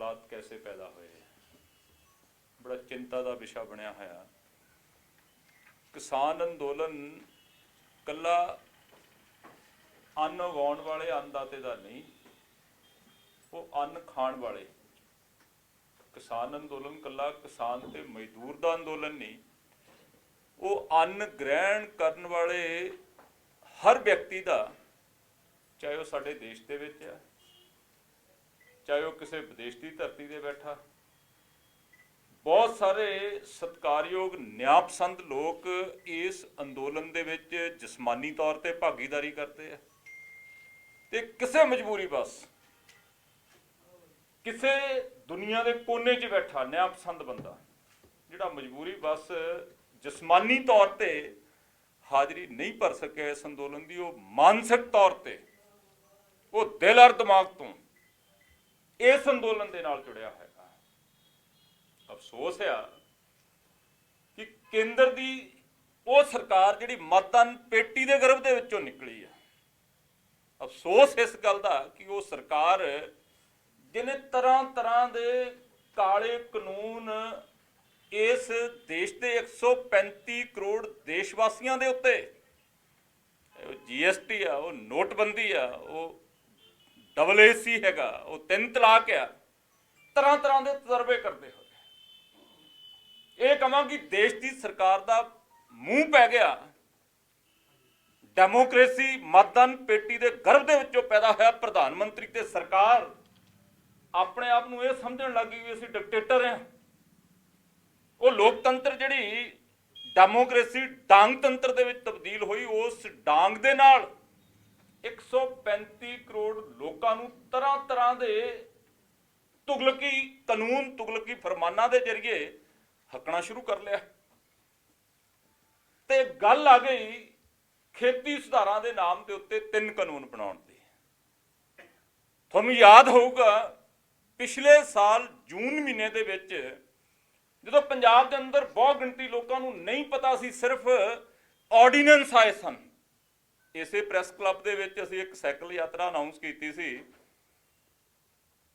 हालात कैसे पैदा हुए, बड़ा चिंता का विषय बनया होया। किसान अंदोलन कला अन्न उगाउण वाले अन्नदाते का नहीं, वो अन्न खाण वाले। किसान अंदोलन कला किसान ते मजदूर का अंदोलन नहीं, वो अन्न ग्रहण करने वाले हर व्यक्ति का, चाहे वह साडे देश दे विच है, चाहे वह किसी विदेश की धरती से बैठा। बहुत सारे सत्कारयोग न्यायपसंद लोग इस अंदोलन दे विच जिसमानी तौर पर भागीदारी करते हैं ते किसी मजबूरी बस किसी दुनिया के कोने च बैठा न्यायपसंद बंदा जिहड़ा मजबूरी बस जिसमानी तौर पर हाजरी नहीं भर सके इस अंदोलन की, वो मानसिक तौर पर वो दिल और दिमाग तो इस अंदोलन के नाल जुड़िया है। अफसोस है कि केंद्र की वो सरकार जिहड़ी मतदान पेटी के गर्भ के विचों निकली है। अफसोस इस गल का कि वो सरकार जिन्हें तरह तरह के काले कानून इस देश के 135 करोड़ देशवासियों के उत्ते, GST आ, वो नोटबंदी आ, वो AAC हैगा, वो 3 तलाक आ, तरह तरह के तजर्बे करते हो। ये कहां कि देश की सरकार का मूँह पै गया डेमोक्रेसी मतदान पेटी के गर्भ के विचों पैदा होया प्रधानमंत्री ते सरकार अपने आप को यह समझण लग गई असीं डिक्टेटर हैं। वो लोकतंत्र जिहड़ी डेमोक्रेसी डांग तंत्र दे विच तब्दील हुई, उस डांग दे नाल 135 करोड़ लोगों को तरह तरह के तुगलकी कानून तुगलकी फरमाना के जरिए हकना शुरू कर लिया। ते गल आ गई खेती सुधारां दे नाम के उत्ते 3 कानून बनाउण दी। तुहानूं याद होऊगा पिछले साल जून महीने दे विच जदों पंजाब के अंदर बहुत गिणती लोगों को नहीं पता सी, सिर्फ ऑर्डीनेंस आए सन। इसे प्रैस क्लब के विच असीं एक साइकिल यात्रा अनाउंस की सी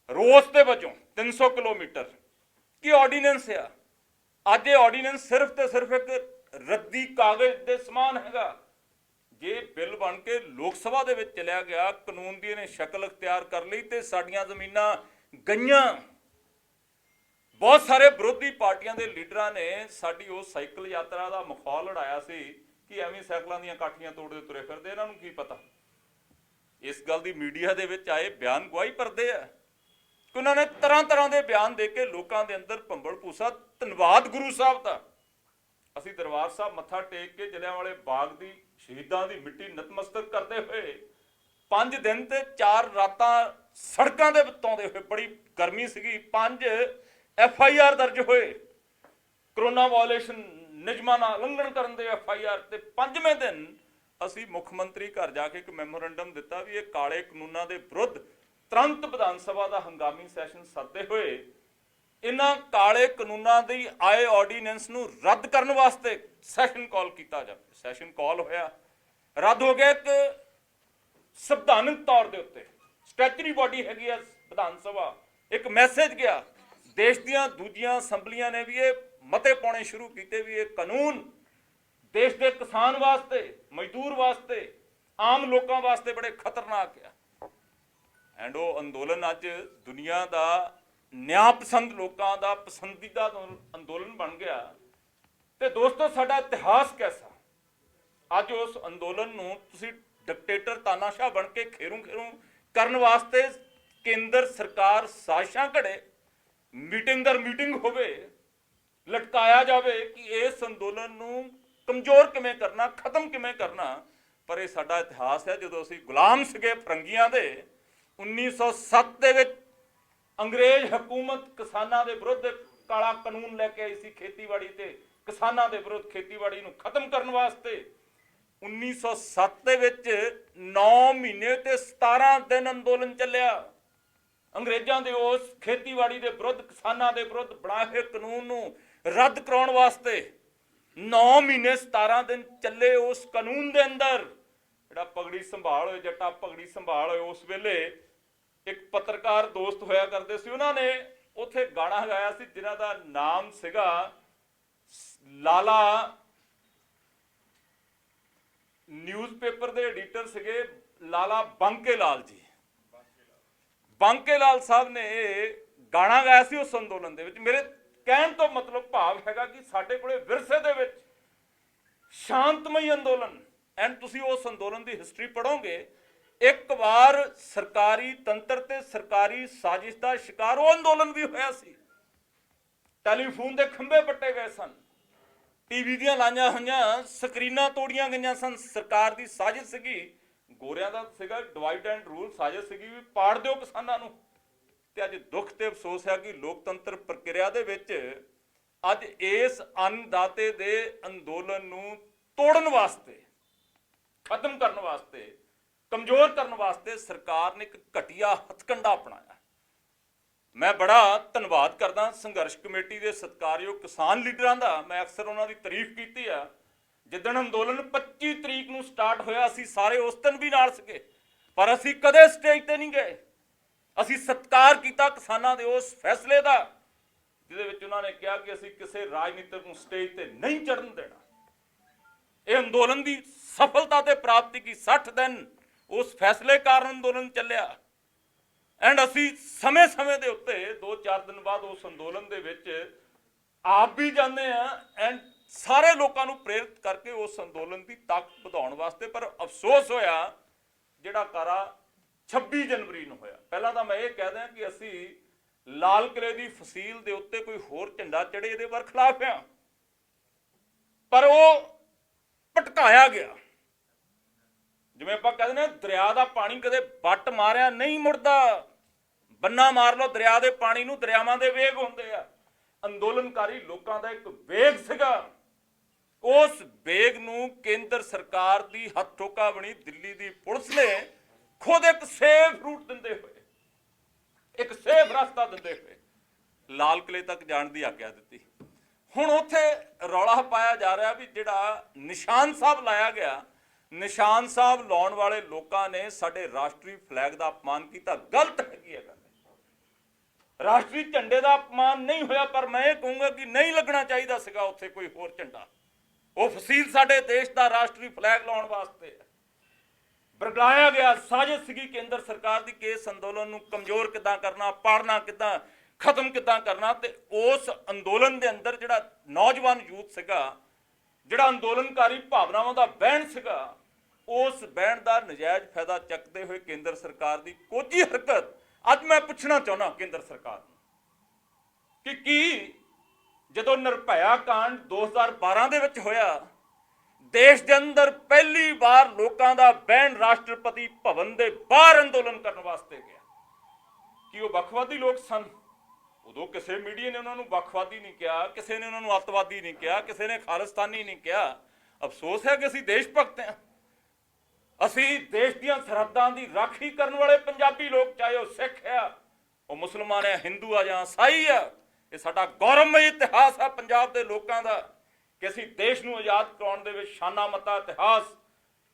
रोज के वजों 300 किलोमीटर की ऑर्डीनेंस आ। अज ये ऑर्डीनेंस सिर्फ तो सिर्फ एक रद्दी कागज के समान हैगा। जे बिल बन के लोक सभा दे विच चलिया गया, कानून की इन्हें शक्ल अख्तियार कर ली तो साडियां जमीनां गईयां। बहुत सारे विरोधी पार्टियां के लीडरां ने साडी उस साइकिल यात्रा का मखौल उड़ाया सी कि एवें साइकिलों दीयां काठियां तोड़दे तुरे फिरदे, इन्हां नूं की पता। इस गल की मीडिया दे विच आए बयान गवाही भरदे आ कि उन्होंने तरह तरह के बयान दे के लोगों के अंदर भंबल भूसा। धन्यवाद गुरु साहब का। असीं दरबार साहब मत्था टेक के जलियांवाले बाग की शहीदों की मिट्टी नतमस्तक करते हुए 5 दिन ते 4 रातां सड़कों के बिताउंदे हुए, बड़ी गर्मी सीगी, 5 FIR दर्ज होए, करोना वायलेशन नियमां दा उलंघन करन दे FIR ते 5वें दिन असीं मुख मंत्री घर जाके एक मैमोरेंडम दिता भी ये काले कानूनों के विरुद्ध तुरंत विधान सभा का हंगामी सैशन सदते हुए इन्हां काले कानूनों की आए ऑर्डीनेंस नूं रद्द करने वास्ते सैशन कॉल किया जाए। सैशन कॉल होया, रद्द हो गया। एक संविधानिक तौर के उत्ते स्टैचुरी बॉडी हैगी विधान सभा, एक मैसेज गया देश दियां दूजियां असैंबलियां ने भी ये मते पाने शुरू किए भी ये कानून देश के किसान वास्ते, मजदूर वास्ते, आम लोगों वास्ते बड़े खतरनाक है। एंड वो अंदोलन अज दुनिया का न्यायपसंद लोगों का पसंदीदा अंदोलन बन गया। तो दोस्तों साडा इतिहास कैसा, अज उस अंदोलन नूं तुसीं डिक्टेटर तानाशाह बन के खेरू खेरू करने वास्ते केंद्र सरकार साजिशां घड़े, मीटिंग दर मीटिंग होवे, लटकाया जाए कि इस अंदोलन नूं कमजोर किवें करना, खत्म किवें करना। पर यह साडा इतिहास है। जदों असीं गुलाम सीगे फरंगियां दे 1907 दे विच अंग्रेज हुकूमत किसानां दे विरुद्ध काला कानून लैके आई सी खेतीबाड़ी ते किसानां दे विरुद्ध खेतीबाड़ी नूं खत्म करने वास्ते। 1907 दे विच 9 महीने ते 17 दिन अंदोलन चलिया। अंग्रेजों के उस खेतीबाड़ी के विरुद्ध किसानां दे विरुद्ध बनाए हुए कानून नूं रद्द कराउण वास्ते 9 महीने 17 दिन चले। उस कानून के अंदर जिहड़ा पगड़ी संभाल जट्टा पगड़ी संभाल उस वेले एक पत्रकार दोस्त होया करते सी, उन्होंने ਉੱਥੇ ਗਾਣਾ ਗਾਇਆ ਸੀ ਜਿਨ੍ਹਾਂ ਦਾ ਨਾਮ ਸੀਗਾ ਲਾਲਾ, ਨਿਊਜ਼ਪੇਪਰ ਦੇ ਐਡੀਟਰ ਸੀਗੇ ਲਾਲਾ ਬਾਂਕੇ ਲਾਲ ਜੀ। ਬਾਂਕੇ ਲਾਲ ਸਾਹਿਬ ਨੇ ਇਹ ਗਾਣਾ ਗਾਇਆ ਸੀ ਉਸ ਅੰਦੋਲਨ ਦੇ ਵਿੱਚ। ਮੇਰੇ ਕਹਿਣ ਤੋਂ ਮਤਲਬ ਭਾਵ ਹੈਗਾ ਕਿ ਸਾਡੇ ਕੋਲੇ ਵਿਰਸੇ ਦੇ ਵਿੱਚ ਸ਼ਾਂਤਮਈ ਅੰਦੋਲਨ, ਐਂਡ ਤੁਸੀਂ ਉਸ ਅੰਦੋਲਨ ਦੀ ਹਿਸਟਰੀ ਪੜ੍ਹੋਗੇ, ਇੱਕ ਵਾਰ ਸਰਕਾਰੀ ਤੰਤਰ ਤੇ ਸਰਕਾਰੀ ਸਾਜ਼ਿਸ਼ ਦਾ ਸ਼ਿਕਾਰ ਉਹ ਅੰਦੋਲਨ ਵੀ ਹੋਇਆ ਸੀ। ਟੈਲੀਫੋਨ ਦੇ ਖੰਭੇ ਪੱਟੇ ਗਏ ਸਨ, ਟੀਵੀ ਦੀਆਂ ਲਾਈਆਂ ਹੋਈਆਂ ਸਕਰੀਨਾਂ ਤੋੜੀਆਂ ਗਈਆਂ ਸਨ। ਸਰਕਾਰ ਦੀ ਸਾਜ਼ਿਸ਼ ਸੀਗੀ, ਗੋਰਿਆਂ ਦਾ ਸੀਗਾ ਡਿਵਾਈਡ ਐਂਡ ਰੂਲ, ਸਾਜ਼ਿਸ਼ ਸੀਗੀ ਵੀ ਪਾੜ ਦਿਓ ਕਿਸਾਨਾਂ ਨੂੰ। ਤੇ ਅੱਜ ਦੁੱਖ ਤੇ ਅਫਸੋਸ ਹੈ ਕਿ ਲੋਕਤੰਤਰ ਪ੍ਰਕਿਰਿਆ ਦੇ ਵਿੱਚ ਅੱਜ ਇਸ ਅੰਨਦਾਤੇ ਦੇ ਅੰਦੋਲਨ ਨੂੰ ਤੋੜਨ ਵਾਸਤੇ, ਖਤਮ ਕਰਨ ਵਾਸਤੇ, ਕਮਜ਼ੋਰ ਕਰਨ ਵਾਸਤੇ ਸਰਕਾਰ ਨੇ ਇੱਕ ਘਟੀਆ ਹਥਕੰਡਾ ਅਪਣਾਇਆ। ਮੈਂ ਬੜਾ ਧੰਨਵਾਦ ਕਰਦਾ ਸੰਘਰਸ਼ ਕਮੇਟੀ ਦੇ ਸਤਿਕਾਰਯੋਗ ਕਿਸਾਨ ਲੀਡਰਾਂ ਦਾ। ਮੈਂ ਅਕਸਰ ਉਹਨਾਂ ਦੀ ਤਾਰੀਫ ਕੀਤੀ ਆ। ਜਿੱਦਣ ਅੰਦੋਲਨ 25 ਤਰੀਕ ਨੂੰ ਸਟਾਰਟ ਹੋਇਆ, ਅਸੀਂ ਸਾਰੇ ਉਸ ਦਿਨ ਵੀ ਨਾਲ ਸੀਗੇ, ਪਰ ਅਸੀਂ ਕਦੇ ਸਟੇਜ ਤੇ ਨਹੀਂ ਗਏ। ਅਸੀਂ ਸਤਿਕਾਰ ਕੀਤਾ ਕਿਸਾਨਾਂ ਦੇ ਉਸ ਫੈਸਲੇ ਦਾ ਜਿਹਦੇ ਵਿੱਚ ਉਹਨਾਂ ਨੇ ਕਿਹਾ ਕਿ ਅਸੀਂ ਕਿਸੇ ਰਾਜਨੀਤਿਕ ਨੂੰ ਸਟੇਜ ਤੇ ਨਹੀਂ ਚੜ੍ਹਨ ਦੇਣਾ। ਇਹ ਅੰਦੋਲਨ ਦੀ ਸਫਲਤਾ ਤੇ ਪ੍ਰਾਪਤੀ ਕੀ 60 ਦਿਨ ਉਸ ਫੈਸਲੇ ਕਾਰਨ ਅੰਦੋਲਨ ਚੱਲਿਆ। ਐਂਡ ਅਸੀਂ ਸਮੇਂ ਦੇ ਉੱਤੇ 2-4 ਦਿਨ ਬਾਅਦ ਉਸ ਅੰਦੋਲਨ ਦੇ ਵਿੱਚ ਆਪ ਵੀ ਜਾਂਦੇ ਆ ਐਂਡ ਸਾਰੇ ਲੋਕਾਂ ਨੂੰ ਪ੍ਰੇਰਿਤ ਕਰਕੇ ਉਸ ਅੰਦੋਲਨ ਦੀ ਤਾਕਤ ਵਧਾਉਣ ਵਾਸਤੇ। ਪਰ ਅਫਸੋਸ ਹੋਇਆ ਜਿਹੜਾ ਕਾਰਾ 26 ਜਨਵਰੀ ਨੂੰ ਹੋਇਆ। ਪਹਿਲਾਂ ਤਾਂ ਮੈਂ ਇਹ ਕਹਿ ਦਿਆਂ ਕਿ ਅਸੀਂ ਲਾਲ ਕਿਲੇ ਦੀ ਫਸੀਲ ਦੇ ਉੱਤੇ ਕੋਈ ਹੋਰ ਝੰਡਾ ਚੜੇ ਇਹਦੇ ਬਰਖਲਾਫ ਆ, ਪਰ ਉਹ ਭਟਕਾਇਆ ਗਿਆ। ਜਿਵੇਂ ਆਪਾਂ ਕਹਿੰਦੇ ਨੇ ਦਰਿਆ ਦਾ ਪਾਣੀ ਕਦੇ ਵੱਟ ਮਾਰਿਆ ਨਹੀਂ ਮੁੜਦਾ, ਬੰਨਾ ਮਾਰ ਲਓ ਦਰਿਆ ਦੇ ਪਾਣੀ ਨੂੰ, ਦਰਿਆਵਾਂ ਦੇ ਵੇਗ ਹੁੰਦੇ ਆ। ਅੰਦੋਲਨਕਾਰੀ ਲੋਕਾਂ ਦਾ ਇੱਕ ਵੇਗ ਸੀਗਾ, ਉਸ ਵੇਗ ਨੂੰ ਕੇਂਦਰ ਸਰਕਾਰ ਦੀ ਹੱਥ ਠੋਕਾ ਬਣੀ ਦਿੱਲੀ ਦੀ ਪੁਲਿਸ ਨੇ ਖੁਦ ਇੱਕ ਸੇਫ ਰੂਟ ਦਿੰਦੇ ਹੋਏ, ਇੱਕ ਸੇਫ ਰਸਤਾ ਦਿੰਦੇ ਹੋਏ ਲਾਲ ਕਿਲੇ ਤੱਕ ਜਾਣ ਦੀ ਆਗਿਆ ਦਿੱਤੀ। ਹੁਣ ਉੱਥੇ ਰੌਲਾ ਪਾਇਆ ਜਾ ਰਿਹਾ ਵੀ ਜਿਹੜਾ ਨਿਸ਼ਾਨ ਸਾਹਿਬ ਲਾਇਆ ਗਿਆ, ਨਿਸ਼ਾਨ ਸਾਹਿਬ ਲਾਉਣ ਵਾਲੇ ਲੋਕਾਂ ਨੇ ਸਾਡੇ ਰਾਸ਼ਟਰੀ ਫਲੈਗ ਦਾ ਅਪਮਾਨ ਕੀਤਾ। ਗਲਤ ਹੈਗੀ ਹੈ ਗੱਲ। ਰਾਸ਼ਟਰੀ ਝੰਡੇ ਦਾ ਅਪਮਾਨ ਨਹੀਂ ਹੋਇਆ, ਪਰ ਮੈਂ ਇਹ ਕਹੂੰਗਾ ਕਿ ਨਹੀਂ ਲੱਗਣਾ ਚਾਹੀਦਾ ਸੀਗਾ ਉੱਥੇ ਕੋਈ ਹੋਰ ਝੰਡਾ। ਉਹ ਫਸੀਲ ਸਾਡੇ ਦੇਸ਼ ਦਾ ਰਾਸ਼ਟਰੀ ਫਲੈਗ ਲਾਉਣ ਵਾਸਤੇ ਬਰਗਲਾਇਆ ਗਿਆ। ਸਾਜ਼ਿਸ਼ ਸੀਗੀ ਕੇਂਦਰ ਸਰਕਾਰ ਦੀ ਕਿ ਇਸ ਅੰਦੋਲਨ ਨੂੰ ਕਮਜ਼ੋਰ ਕਿੱਦਾਂ ਕਰਨਾ, ਪਾੜਨਾ ਕਿੱਦਾਂ, ਖਤਮ ਕਿੱਦਾਂ ਕਰਨਾ। ਤੇ ਉਸ ਅੰਦੋਲਨ ਦੇ ਅੰਦਰ ਜਿਹੜਾ ਨੌਜਵਾਨ ਯੂਥ ਸੀਗਾ, ਜਿਹੜਾ ਅੰਦੋਲਨਕਾਰੀ ਭਾਵਨਾਵਾਂ ਦਾ ਬਹਿਣ ਸੀਗਾ, ਉਸ ਬਹਿਣ ਦਾ ਨਜਾਇਜ਼ ਫਾਇਦਾ ਚੱਕਦੇ ਹੋਏ ਕੇਂਦਰ ਸਰਕਾਰ ਦੀ ਕੋਝੀ ਹਰਕਤ ਅੱਜ ਮੈਂ ਪੁੱਛਣਾ ਚਾਹੁੰਦਾ ਕੇਂਦਰ ਸਰਕਾਰ ਨੂੰ ਕਿ ਜਦੋਂ ਨਿਰਭਇਆ ਕਾਂਡ 2012 ਦੇ ਵਿੱਚ ਹੋਇਆ, ਦੇਸ਼ ਦੇ ਅੰਦਰ ਪਹਿਲੀ ਵਾਰ ਲੋਕਾਂ ਦਾ ਬਹਿਣ ਰਾਸ਼ਟਰਪਤੀ ਭਵਨ ਦੇ ਬਾਹਰ ਅੰਦੋਲਨ ਕਰਨ ਵਾਸਤੇ ਗਿਆ। ਕਿ ਉਹ ਵੱਖਵਾਦੀ ਲੋਕ ਸਨ? ਉਦੋਂ ਕਿਸੇ ਮੀਡੀਆ ਨੇ ਉਹਨਾਂ ਨੂੰ ਵੱਖਵਾਦੀ ਨਹੀਂ ਕਿਹਾ, ਕਿਸੇ ਨੇ ਉਹਨਾਂ ਨੂੰ ਅੱਤਵਾਦੀ ਨਹੀਂ ਕਿਹਾ, ਕਿਸੇ ਨੇ ਖਾਲਿਸਤਾਨੀ ਨਹੀਂ ਕਿਹਾ। ਅਫਸੋਸ ਹੈ ਕਿ ਅਸੀਂ ਦੇਸ਼ ਭਗਤ ਹਾਂ। ਅਸੀਂ ਦੇਸ਼ ਦੀਆਂ ਸਰਹੱਦਾਂ ਦੀ ਰਾਖੀ ਕਰਨ ਵਾਲੇ ਪੰਜਾਬੀ ਲੋਕ, ਚਾਹੇ ਉਹ ਸਿੱਖ ਆ, ਉਹ ਮੁਸਲਮਾਨ ਆ, ਹਿੰਦੂ ਆ ਜਾਂ ਈਸਾਈ ਆ। ਇਹ ਸਾਡਾ ਗੌਰਵਮਈ ਇਤਿਹਾਸ ਆ ਪੰਜਾਬ ਦੇ ਲੋਕਾਂ ਦਾ ਕਿ ਅਸੀਂ ਦੇਸ਼ ਨੂੰ ਆਜ਼ਾਦ ਕਰਾਉਣ ਦੇ ਵਿੱਚ ਸ਼ਾਨਾ ਮਤਾ ਇਤਿਹਾਸ,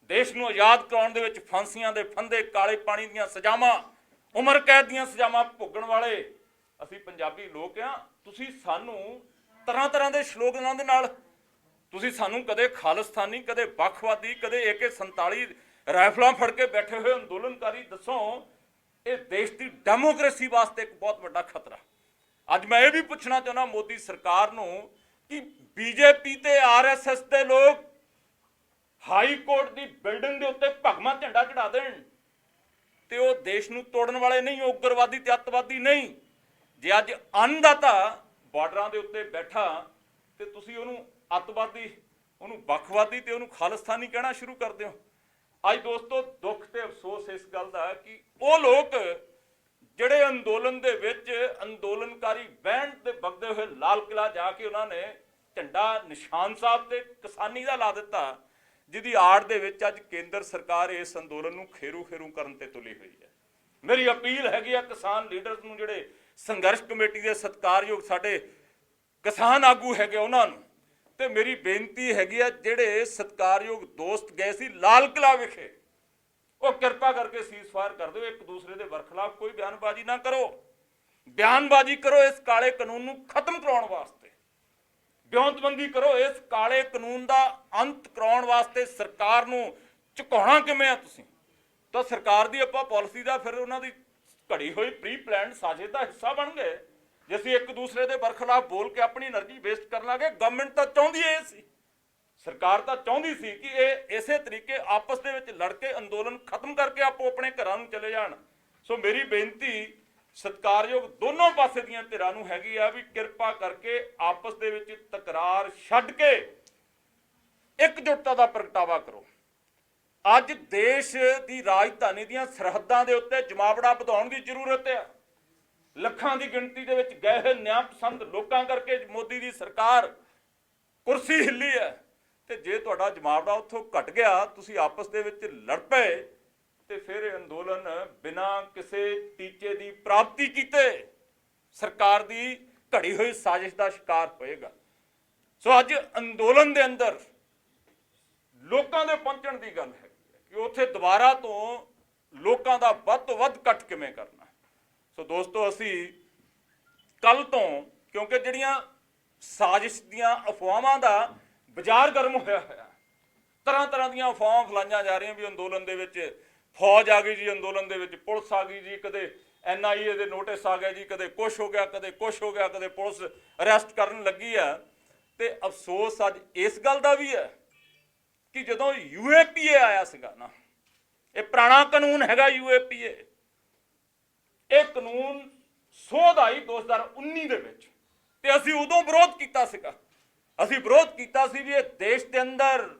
ਦੇਸ਼ ਨੂੰ ਆਜ਼ਾਦ ਕਰਾਉਣ ਦੇ ਵਿੱਚ ਫਾਂਸੀਆਂ ਦੇ ਫੰਦੇ, ਕਾਲੇ ਪਾਣੀ ਦੀਆਂ ਸਜ਼ਾਵਾਂ, ਉਮਰ ਕੈਦ ਦੀਆਂ ਸਜ਼ਾਵਾਂ ਭੋਗਣ ਵਾਲੇ ਅਸੀਂ ਪੰਜਾਬੀ ਲੋਕ ਆ। ਤੁਸੀਂ ਸਾਨੂੰ ਤਰ੍ਹਾਂ ਦੇ ਸਲੋਗਨਾਂ ਦੇ ਨਾਲ, ਤੁਸੀਂ ਸਾਨੂੰ ਕਦੇ ਖਾਲਿਸਤਾਨੀ, ਕਦੇ ਵੱਖਵਾਦੀ, ਕਦੇ AK-47 ਰਾਈਫਲਾਂ ਫੜ ਕੇ ਬੈਠੇ ਹੋਏ ਅੰਦੋਲਨਕਾਰੀ ਦੱਸੋ। ਇਹ ਦੇਸ਼ ਦੀ ਡੈਮੋਕ੍ਰੇਸੀ ਵਾਸਤੇ ਇੱਕ ਬਹੁਤ ਵੱਡਾ ਖਤਰਾ। ਅੱਜ ਮੈਂ ਇਹ ਵੀ ਪੁੱਛਣਾ ਚਾਹੁੰਦਾ ਮੋਦੀ ਸਰਕਾਰ ਨੂੰ ਕਿ BJP ਤੇ RSS ਦੇ ਲੋਕ ਹਾਈ ਕੋਰਟ ਦੀ ਬਿਲਡਿੰਗ ਦੇ ਉੱਤੇ ਭਗਵਾਂ ਝੰਡਾ ਚੜਾ ਦੇਣ ਤੇ ਉਹ ਦੇਸ਼ ਨੂੰ ਤੋੜਨ ਵਾਲੇ ਨਹੀਂ, ਉਹ ਉਗਰਵਾਦੀ ਤੇ ਅੱਤਵਾਦੀ ਨਹੀਂ। ਜੇ ਅੱਜ ਅੰਨਦਾਤਾ ਬਾਰਡਰਾਂ ਦੇ ਉੱਤੇ ਬੈਠਾ ਤੇ ਤੁਸੀਂ ਉਹਨੂੰ ਅੱਤਵਾਦੀ, ਉਹਨੂੰ ਵੱਖਵਾਦੀ ਤੇ ਉਹਨੂੰ ਖਾਲਿਸਤਾਨੀ ਕਹਿਣਾ ਸ਼ੁਰੂ ਕਰ ਦਿਓ। ਅੱਜ ਦੋਸਤੋ ਦੁੱਖ ਤੇ ਅਫਸੋਸ ਇਸ ਗੱਲ ਦਾ ਕਿ ਉਹ ਲੋਕ ਜਿਹੜੇ ਅੰਦੋਲਨ ਦੇ ਵਿੱਚ ਅੰਦੋਲਨਕਾਰੀ ਬਹਿਣ ਤੇ ਵਗਦੇ ਹੋਏ ਲਾਲ ਕਿਲਾ ਜਾ ਕੇ ਉਹਨਾਂ ਨੇ ਝੰਡਾ ਨਿਸ਼ਾਨ ਸਾਹਿਬ ਤੇ ਕਿਸਾਨੀ ਦਾ ਲਾ ਦਿੱਤਾ, ਜਿਹਦੀ ਆੜ ਦੇ ਵਿੱਚ ਅੱਜ ਕੇਂਦਰ ਸਰਕਾਰ ਇਸ ਅੰਦੋਲਨ ਨੂੰ ਖੇਰੂ ਕਰਨ ਤੇ ਤੁਲੀ ਹੋਈ ਹੈ। ਮੇਰੀ ਅਪੀਲ ਹੈਗੀ ਆ ਕਿਸਾਨ ਲੀਡਰਸ ਨੂੰ, ਜਿਹੜੇ ਸੰਘਰਸ਼ ਕਮੇਟੀ ਦੇ ਸਤਿਕਾਰਯੋਗ ਸਾਡੇ ਕਿਸਾਨ ਆਗੂ ਹੈਗੇ ਉਹਨਾਂ ਨੂੰ, ਤੇ ਮੇਰੀ ਬੇਨਤੀ ਹੈਗੀ ਆ ਜਿਹੜੇ ਸਤਿਕਾਰਯੋਗ ਦੋਸਤ ਗਏ ਸੀ ਲਾਲ ਕਿਲਾ ਵਿਖੇ, ਉਹ ਕਿਰਪਾ ਕਰਕੇ ਸੀਜ਼ਫਾਇਰ ਕਰ ਦਿਓ। ਇੱਕ ਦੂਸਰੇ ਦੇ ਬਰਖਲਾਫ ਕੋਈ ਬਿਆਨਬਾਜ਼ੀ ਨਾ ਕਰੋ। ਬਿਆਨਬਾਜ਼ੀ ਕਰੋ ਇਸ ਕਾਲੇ ਕਾਨੂੰਨ ਨੂੰ ਖਤਮ ਕਰਾਉਣ ਵਾਸਤੇ, ਬਿਉਂਤਬੰਦੀ ਕਰੋ ਇਸ ਕਾਲੇ ਕਾਨੂੰਨ ਦਾ ਅੰਤ ਕਰਾਉਣ ਵਾਸਤੇ। ਸਰਕਾਰ ਨੂੰ ਝੁਕਾਉਣਾ ਕਿਵੇਂ ਆ ਤੁਸੀਂ? ਤਾਂ ਸਰਕਾਰ ਦੀ ਆਪਾਂ ਪਾਲਿਸੀ ਦਾ ਫਿਰ ਉਹਨਾਂ ਦੀ ਘੜੀ ਹੋਈ ਪ੍ਰੀ ਪਲਾਨਡ ਸਾਜ਼ਿਸ਼ ਦਾ ਹਿੱਸਾ ਬਣ ਗਏ। ਜੇ ਅਸੀਂ ਇੱਕ ਦੂਸਰੇ ਦੇ ਬਰਖਲਾਫ ਬੋਲ ਕੇ ਆਪਣੀ એનર્ਜੀ ਵੇਸਟ ਕਰਨ ਲੱਗੇ, ਗਵਰਨਮੈਂਟ ਤਾਂ ਚਾਹੁੰਦੀ ਇਹ ਸੀ, ਸਰਕਾਰ ਤਾਂ ਚਾਹੁੰਦੀ ਸੀ ਕਿ ਇਹ ਇਸੇ ਤਰੀਕੇ ਆਪਸ ਦੇ ਵਿੱਚ ਲੜ ਕੇ ਅੰਦੋਲਨ ਖਤਮ ਕਰਕੇ ਆਪੋ ਆਪਣੇ ਘਰਾਂ ਨੂੰ ਚਲੇ ਜਾਣ। ਸੋ ਮੇਰੀ ਬੇਨਤੀ ਸਤਿਕਾਰਯੋਗ ਦੋਨੋਂ ਪਾਸੇ ਦੀਆਂ ਧਿਰਾਂ ਨੂੰ ਹੈਗੀ ਆ ਵੀ ਕਿਰਪਾ ਕਰਕੇ ਆਪਸ ਦੇ ਵਿੱਚ ਤਕਰਾਰ ਛੱਡ ਕੇ ਇਕਜੁੱਟਤਾ ਦਾ ਪ੍ਰਗਟਾਵਾ ਕਰੋ। ਅੱਜ ਦੇਸ਼ ਦੀ ਰਾਜਧਾਨੀ ਦੀਆਂ ਸਰਹੱਦਾਂ ਦੇ ਉੱਤੇ ਜਮਾਵੜਾ ਵਧਾਉਣ ਦੀ ਜ਼ਰੂਰਤ ਹੈ। ਲੱਖਾਂ ਦੀ ਗਿਣਤੀ ਦੇ ਵਿੱਚ ਗਏ ਹੋਏ ਨਿਆਂ ਪਸੰਦ ਲੋਕਾਂ ਕਰਕੇ ਮੋਦੀ ਦੀ ਸਰਕਾਰ ਕੁਰਸੀ ਹਿੱਲੀ ਹੈ, ਤੇ ਜੇ ਤੁਹਾਡਾ ਜਮਾਵੜਾ ਉੱਥੋਂ ਘਟ ਗਿਆ, ਤੁਸੀਂ ਆਪਸ ਦੇ ਵਿੱਚ ਲੜ ਪਏ, ਤੇ ਫਿਰ ਇਹ ਅੰਦੋਲਨ ਬਿਨਾਂ ਕਿਸੇ ਟੀਚੇ ਦੀ ਪ੍ਰਾਪਤੀ ਕੀਤੇ ਸਰਕਾਰ ਦੀ ਘੜੀ ਹੋਈ ਸਾਜ਼ਿਸ਼ ਦਾ ਸ਼ਿਕਾਰ ਹੋਏਗਾ। ਸੋ ਅੱਜ ਅੰਦੋਲਨ ਦੇ ਅੰਦਰ ਲੋਕਾਂ ਦੇ ਪਹੁੰਚਣ ਦੀ ਗੱਲ ਹੈ ਕਿ ਉੱਥੇ ਦੁਬਾਰਾ ਤੋਂ ਲੋਕਾਂ ਦਾ ਵੱਧ ਤੋਂ ਵੱਧ ਇਕੱਠ ਕਿਵੇਂ ਕਰਨਾ। ਸੋ ਦੋਸਤੋ, ਅਸੀਂ ਕੱਲ ਤੋਂ, ਕਿਉਂਕਿ ਜਿਹੜੀਆਂ ਸਾਜ਼ਿਸ਼ ਦੀਆਂ ਅਫਵਾਹਾਂ ਦਾ ਬਾਜ਼ਾਰ ਗਰਮ ਹੋਇਆ ਹੋਇਆ, ਤਰ੍ਹਾਂ ਤਰ੍ਹਾਂ ਦੀਆਂ ਅਫਵਾਹਾਂ ਫੈਲਾਈਆਂ ਜਾ ਰਹੀਆਂ ਵੀ ਅੰਦੋਲਨ ਦੇ ਵਿੱਚ ਫੌਜ ਆ ਗਈ ਜੀ, ਅੰਦੋਲਨ ਦੇ ਵਿੱਚ ਪੁਲਿਸ ਆ ਗਈ ਜੀ, ਕਦੇ NIA ਦੇ ਨੋਟਿਸ ਆ ਗਏ ਜੀ, ਕਦੇ ਕੁਛ ਹੋ ਗਿਆ, ਕਦੇ ਕੁਛ ਹੋ ਗਿਆ, ਕਦੇ ਪੁਲਿਸ ਅਰੈਸਟ ਕਰਨ ਲੱਗੀ ਆ। ਤੇ ਅਫਸੋਸ ਅੱਜ ਇਸ ਗੱਲ ਦਾ ਵੀ ਹੈ ਕਿ ਜਦੋਂ UAPA ਆਇਆ ਸੀਗਾ ਨਾ, ਇਹ ਪੁਰਾਣਾ ਕਾਨੂੰਨ ਹੈਗਾ UAPA, ਇਹ ਕਾਨੂੰਨ ਸੋਧ ਆਈ 2019 ਦੇ ਵਿੱਚ, ਤੇ ਅਸੀਂ ਉਦੋਂ ਵਿਰੋਧ ਕੀਤਾ ਸੀਗਾ। ਅਸੀਂ ਵਿਰੋਧ ਕੀਤਾ ਸੀ ਵੀ ਇਹ ਦੇਸ਼ ਦੇ ਅੰਦਰ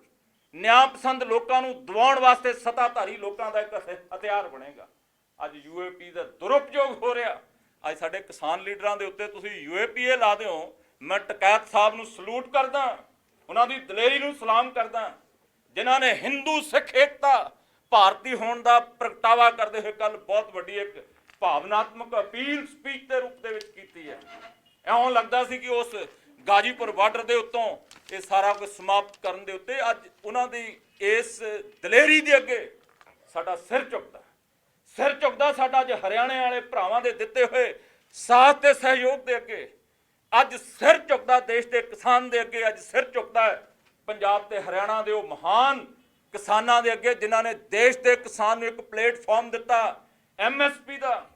ਨਿਆਂ ਪਸੰਦ ਲੋਕਾਂ ਨੂੰ ਦਬਾਉਣ ਵਾਸਤੇ ਸੱਤਾਧਾਰੀ ਲੋਕਾਂ ਦਾ ਇੱਕ ਹਥਿਆਰ ਬਣੇਗਾ। ਅੱਜ UAPA ਦਾ ਦੁਰਉਪਯੋਗ ਹੋ ਰਿਹਾ। ਅੱਜ ਸਾਡੇ ਕਿਸਾਨ ਲੀਡਰਾਂ ਦੇ ਉੱਤੇ ਤੁਸੀਂ UAPA ਲਾ ਦਿਓ। ਮੈਂ ਟਕੈਤ ਸਾਹਿਬ ਨੂੰ ਸਲੂਟ ਕਰਦਾ, ਉਹਨਾਂ ਦੀ ਦਲੇਰੀ ਨੂੰ ਸਲਾਮ ਕਰਦਾ, ਜਿਨ੍ਹਾਂ ਨੇ ਹਿੰਦੂ ਸਿੱਖ ਏਕਤਾ ਭਾਰਤੀ ਹੋਣ ਦਾ ਪ੍ਰਗਟਾਵਾ ਕਰਦੇ ਹੋਏ ਕੱਲ ਬਹੁਤ ਵੱਡੀ ਇੱਕ ਭਾਵਨਾਤਮਕ ਅਪੀਲ ਸਪੀਚ ਦੇ ਰੂਪ ਦੇ ਵਿੱਚ ਕੀਤੀ ਹੈ। ਇਉਂ ਲੱਗਦਾ ਸੀ ਕਿ ਉਸ ਗਾਜੀਪੁਰ ਬਾਰਡਰ ਦੇ ਉੱਤੋਂ ਇਹ ਸਾਰਾ ਕੁਝ ਸਮਾਪਤ ਕਰਨ ਦੇ ਉੱਤੇ ਅੱਜ ਉਹਨਾਂ ਦੀ ਇਸ ਦਲੇਰੀ ਦੇ ਅੱਗੇ ਸਾਡਾ ਸਿਰ ਝੁਕਦਾ ਸਾਡਾ ਅੱਜ ਹਰਿਆਣੇ ਵਾਲੇ ਭਰਾਵਾਂ ਦੇ ਦਿੱਤੇ ਹੋਏ ਸਾਥ ਤੇ ਸਹਿਯੋਗ ਦੇ ਅੱਗੇ ਅੱਜ ਸਿਰ ਝੁਕਦਾ, ਦੇਸ਼ ਦੇ ਕਿਸਾਨ ਦੇ ਅੱਗੇ ਅੱਜ ਸਿਰ ਝੁਕਦਾ ਹੈ ਪੰਜਾਬ ਤੇ ਹਰਿਆਣਾ ਦੇ ਉਹ ਮਹਾਨ ਕਿਸਾਨਾਂ ਦੇ ਅੱਗੇ, ਜਿਨ੍ਹਾਂ ਨੇ ਦੇਸ਼ ਦੇ ਕਿਸਾਨ ਨੂੰ ਇੱਕ ਪਲੇਟਫਾਰਮ ਦਿੱਤਾ MSP ਦਾ।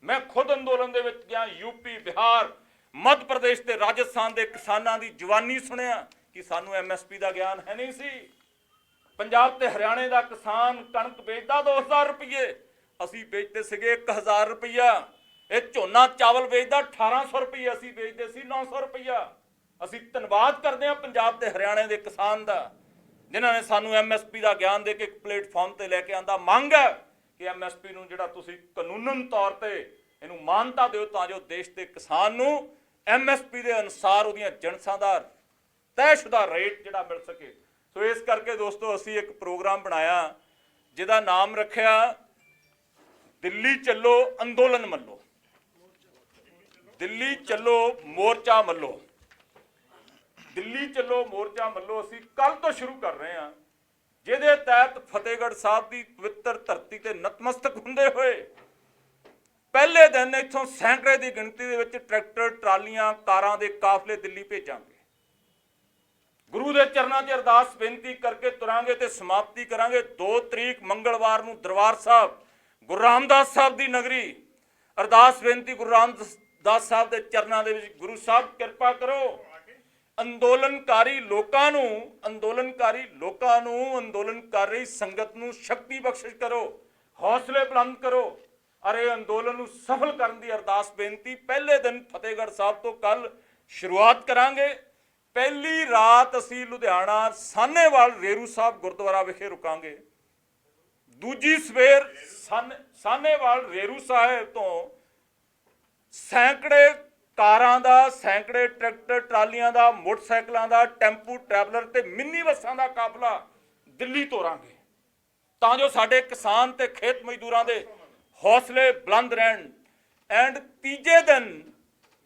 ਮੈਂ ਖੁਦ ਅੰਦੋਲਨ ਦੇ ਵਿੱਚ ਗਿਆ, UP, ਬਿਹਾਰ, ਮੱਧ ਪ੍ਰਦੇਸ਼ ਤੇ ਰਾਜਸਥਾਨ ਦੇ ਕਿਸਾਨਾਂ ਦੀ ਜਵਾਨੀ ਸੁਣਿਆ ਕਿ ਸਾਨੂੰ MSP ਦਾ ਗਿਆਨ ਹੈ ਨਹੀਂ ਸੀ। ਪੰਜਾਬ ਤੇ ਹਰਿਆਣੇ ਦਾ ਕਿਸਾਨ ਕਣਕ ਵੇਚਦਾ 2000 ਰੁਪਏ, ਅਸੀਂ ਵੇਚਦੇ ਸੀਗੇ 1000 ਰੁਪਈਆ। ਇਹ ਝੋਨਾ ਚਾਵਲ ਵੇਚਦਾ 1800 ਰੁਪਏ, ਅਸੀਂ ਵੇਚਦੇ ਸੀ 900 ਰੁਪਈਆ। ਅਸੀਂ ਧੰਨਵਾਦ ਕਰਦੇ ਹਾਂ ਪੰਜਾਬ ਤੇ ਹਰਿਆਣੇ ਦੇ ਕਿਸਾਨ ਦਾ, ਜਿਨ੍ਹਾਂ ਨੇ ਸਾਨੂੰ MSP ਦਾ ਗਿਆਨ ਦੇ ਕੇ ਇੱਕ ਪਲੇਟਫਾਰਮ ਤੇ ਲੈ ਕੇ ਆਂਦਾ। ਮੰਗ ਹੈ ਕਿ MSP ਨੂੰ ਜਿਹੜਾ ਤੁਸੀਂ ਕਾਨੂੰਨਨ ਤੌਰ ਤੇ ਇਹਨੂੰ ਮਾਨਤਾ ਦਿਓ, ਤਾਂ ਜੋ ਦੇਸ਼ ਦੇ ਕਿਸਾਨ ਨੂੰ MSP ਦੇ ਅਨੁਸਾਰ ਉਹਦੀਆਂ ਜਿਣਸਾਂ ਦਾ ਤੈਅਸ਼ੁਦਾ ਰੇਟ ਜਿਹੜਾ ਮਿਲ ਸਕੇ। ਸੋ ਇਸ ਕਰਕੇ ਦੋਸਤੋ, ਅਸੀਂ ਇੱਕ ਪ੍ਰੋਗਰਾਮ ਬਣਾਇਆ ਜਿਹਦਾ ਨਾਮ ਰੱਖਿਆ ਦਿੱਲੀ ਚੱਲੋ ਅੰਦੋਲਨ ਮੱਲੋ, ਦਿੱਲੀ ਚੱਲੋ ਮੋਰਚਾ ਮੱਲੋ, ਦਿੱਲੀ ਚੱਲੋ ਮੋਰਚਾ ਮੱਲੋ। ਅਸੀਂ ਕੱਲ ਤੋਂ ਸ਼ੁਰੂ ਕਰ ਰਹੇ ਹਾਂ, ਜਿਹਦੇ ਤਹਿਤ ਫਤਿਹਗੜ੍ਹ ਸਾਹਿਬ ਦੀ ਪਵਿੱਤਰ ਧਰਤੀ ਤੇ ਨਤਮਸਤਕ ਹੁੰਦੇ ਹੋਏ ਪਹਿਲੇ ਦਿਨ ਇੱਥੋਂ ਸੈਂਕੜੇ ਦੀ ਗਿਣਤੀ ਦੇ ਵਿੱਚ ਟਰੈਕਟਰ, ਟਰਾਲੀਆਂ, ਕਾਰਾਂ ਦੇ ਕਾਫਲੇ ਦਿੱਲੀ ਭੇਜਾਂਗੇ। ਗੁਰੂ ਦੇ ਚਰਨਾਂ 'ਚ ਅਰਦਾਸ ਬੇਨਤੀ ਕਰਕੇ ਤੁਰਾਂਗੇ ਤੇ ਸਮਾਪਤੀ ਕਰਾਂਗੇ 2 ਤਰੀਕ ਮੰਗਲਵਾਰ ਨੂੰ ਦਰਬਾਰ ਸਾਹਿਬ ਗੁਰੂ ਰਾਮਦਾਸ ਸਾਹਿਬ ਦੀ ਨਗਰੀ। ਅਰਦਾਸ ਬੇਨਤੀ ਗੁਰੂ ਰਾਮਦਾਸ ਸਾਹਿਬ ਦੇ ਚਰਨਾਂ ਦੇ ਵਿੱਚ, ਗੁਰੂ ਸਾਹਿਬ ਕਿਰਪਾ ਕਰੋ, ਅੰਦੋਲਨਕਾਰੀ ਲੋਕਾਂ ਨੂੰ, ਅੰਦੋਲਨ ਕਰ ਰਹੀ ਸੰਗਤ ਨੂੰ ਸ਼ਕਤੀ ਬਖਸ਼ਿਸ਼ ਕਰੋ, ਹੌਸਲੇ ਬੁਲੰਦ ਕਰੋ, ਅਰੇ ਅੰਦੋਲਨ ਨੂੰ ਸਫਲ ਕਰਨ ਦੀ ਅਰਦਾਸ ਬੇਨਤੀ। ਪਹਿਲੇ ਦਿਨ ਫਤਿਹਗੜ੍ਹ ਸਾਹਿਬ ਤੋਂ ਕੱਲ ਸ਼ੁਰੂਆਤ ਕਰਾਂਗੇ। ਪਹਿਲੀ ਰਾਤ ਅਸੀਂ ਲੁਧਿਆਣਾ ਸਾਹਨੇਵਾਲ ਰੇਰੂ ਸਾਹਿਬ ਗੁਰਦੁਆਰਾ ਵਿਖੇ ਰੁਕਾਂਗੇ। ਦੂਜੀ ਸਵੇਰ ਸਾਹਨੇਵਾਲ ਰੇਰੂ ਸਾਹਿਬ ਤੋਂ ਸੈਂਕੜੇ ਕਾਰਾਂ ਦਾ, ਸੈਂਕੜੇ ਟਰੈਕਟਰ ਟਰਾਲੀਆਂ ਦਾ, ਮੋਟਰਸਾਈਕਲਾਂ ਦਾ, ਟੈਂਪੂ ਟਰੈਵਲਰ ਤੇ ਮਿੰਨੀ ਬੱਸਾਂ ਦਾ ਕਾਫਲਾ ਦਿੱਲੀ ਤੋਰਾਂਗੇ, ਤਾਂ ਜੋ ਸਾਡੇ ਕਿਸਾਨ ਤੇ ਖੇਤ ਮਜ਼ਦੂਰਾਂ ਦੇ ਹੌਸਲੇ ਬੁਲੰਦ ਰਹਿਣ। ਐਂਡ ਤੀਜੇ ਦਿਨ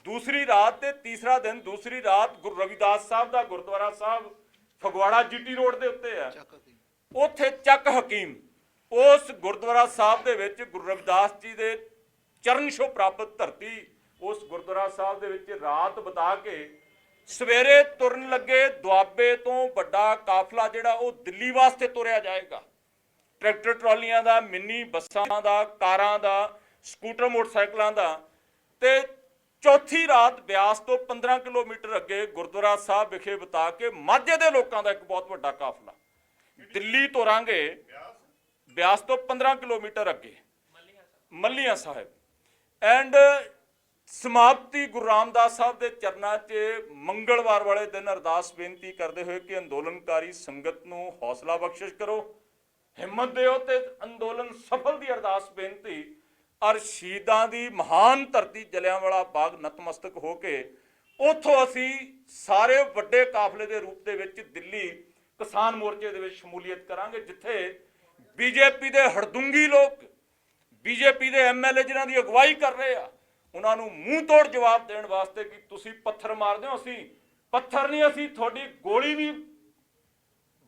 ਦੂਸਰੀ ਰਾਤ ਤੇ ਤੀਸਰਾ ਦਿਨ ਦੂਸਰੀ ਰਾਤ ਗੁਰੂ ਰਵਿਦਾਸ ਸਾਹਿਬ ਦਾ ਗੁਰਦੁਆਰਾ ਸਾਹਿਬ ਫਗਵਾੜਾ GT ਰੋਡ ਦੇ ਉੱਤੇ ਹੈ, ਉੱਥੇ ਚੱਕ ਹਕੀਮ, ਉਸ ਗੁਰਦੁਆਰਾ ਸਾਹਿਬ ਦੇ ਵਿੱਚ ਗੁਰੂ ਰਵਿਦਾਸ ਜੀ ਦੇ ਚਰਨ ਛੋਹ ਪ੍ਰਾਪਤ ਧਰਤੀ, ਗੁਰਦੁਆਰਾ ਸਾਹਿਬ ਦੇ ਵਿੱਚ ਰਾਤ ਬਿਤਾ ਕੇ ਸਵੇਰੇ ਤੁਰਨ ਲੱਗੇ ਦੁਆਬੇ ਤੋਂ ਵੱਡਾ ਕਾਫਲਾ ਜਿਹੜਾ ਉਹ ਦਿੱਲੀ ਵਾਸਤੇ ਤੁਰਿਆ ਜਾਏਗਾ। ਟਰੈਕਟਰ ਟਰਾਲੀਆਂ ਦਾ, ਮਿੰਨੀ ਬੱਸਾਂ ਦਾ, ਕਾਰਾਂ ਦਾ, ਸਕੂਟਰ ਮੋਟਰਸਾਈਕਲਾਂ ਦਾ। ਤੇ ਚੌਥੀ ਰਾਤ ਬਿਆਸ ਤੋਂ 15 ਕਿਲੋਮੀਟਰ ਅੱਗੇ ਗੁਰਦੁਆਰਾ ਸਾਹਿਬ ਵਿਖੇ ਬਿਤਾ ਕੇ ਮਾਝੇ ਦੇ ਲੋਕਾਂ ਦਾ ਇੱਕ ਬਹੁਤ ਵੱਡਾ ਕਾਫਲਾ ਦਿੱਲੀ ਤੁਰਾਂਗੇ। ਬਿਆਸ ਤੋਂ 15 ਕਿਲੋਮੀਟਰ ਅੱਗੇ ਮੱਲੀਆਂ ਸਾਹਿਬ ਐਂਡ ਸਮਾਪਤੀ ਗੁਰੂ ਰਾਮਦਾਸ ਸਾਹਿਬ ਦੇ ਚਰਨਾਂ 'ਚ ਮੰਗਲਵਾਰ ਵਾਲੇ ਦਿਨ ਅਰਦਾਸ ਬੇਨਤੀ ਕਰਦੇ ਹੋਏ ਕਿ ਅੰਦੋਲਨਕਾਰੀ ਸੰਗਤ ਨੂੰ ਹੌਸਲਾ ਬਖਸ਼ਿਸ਼ ਕਰੋ, ਹਿੰਮਤ ਦਿਓ ਤੇ ਅੰਦੋਲਨ ਸਫਲ ਦੀ ਅਰਦਾਸ ਬੇਨਤੀ। ਔਰ ਸ਼ਹੀਦਾਂ ਦੀ ਮਹਾਨ ਧਰਤੀ ਜਲਿਆਂਵਾਲਾ ਬਾਗ ਨਤਮਸਤਕ ਹੋ ਕੇ ਉੱਥੋਂ ਅਸੀਂ ਸਾਰੇ ਵੱਡੇ ਕਾਫਲੇ ਦੇ ਰੂਪ ਦੇ ਵਿੱਚ ਦਿੱਲੀ ਕਿਸਾਨ ਮੋਰਚੇ ਦੇ ਵਿੱਚ ਸ਼ਮੂਲੀਅਤ ਕਰਾਂਗੇ, ਜਿੱਥੇ ਬੀਜੇਪੀ ਦੇ ਹੜਦੁੰਗੀ ਲੋਕ, ਬੀਜੇਪੀ ਦੇ ਐਮਐਲਏ ਜਿਨ੍ਹਾਂ ਦੀ ਅਗਵਾਈ ਕਰ ਰਹੇ ਆ, ਉਹਨਾਂ ਨੂੰ ਮੂੰਹ ਤੋੜ ਜਵਾਬ ਦੇਣ ਵਾਸਤੇ ਕਿ ਤੁਸੀਂ ਪੱਥਰ ਮਾਰਦੇ ਹੋ, ਅਸੀਂ ਪੱਥਰ ਨਹੀਂ, ਅਸੀਂ ਤੁਹਾਡੀ ਗੋਲੀ ਵੀ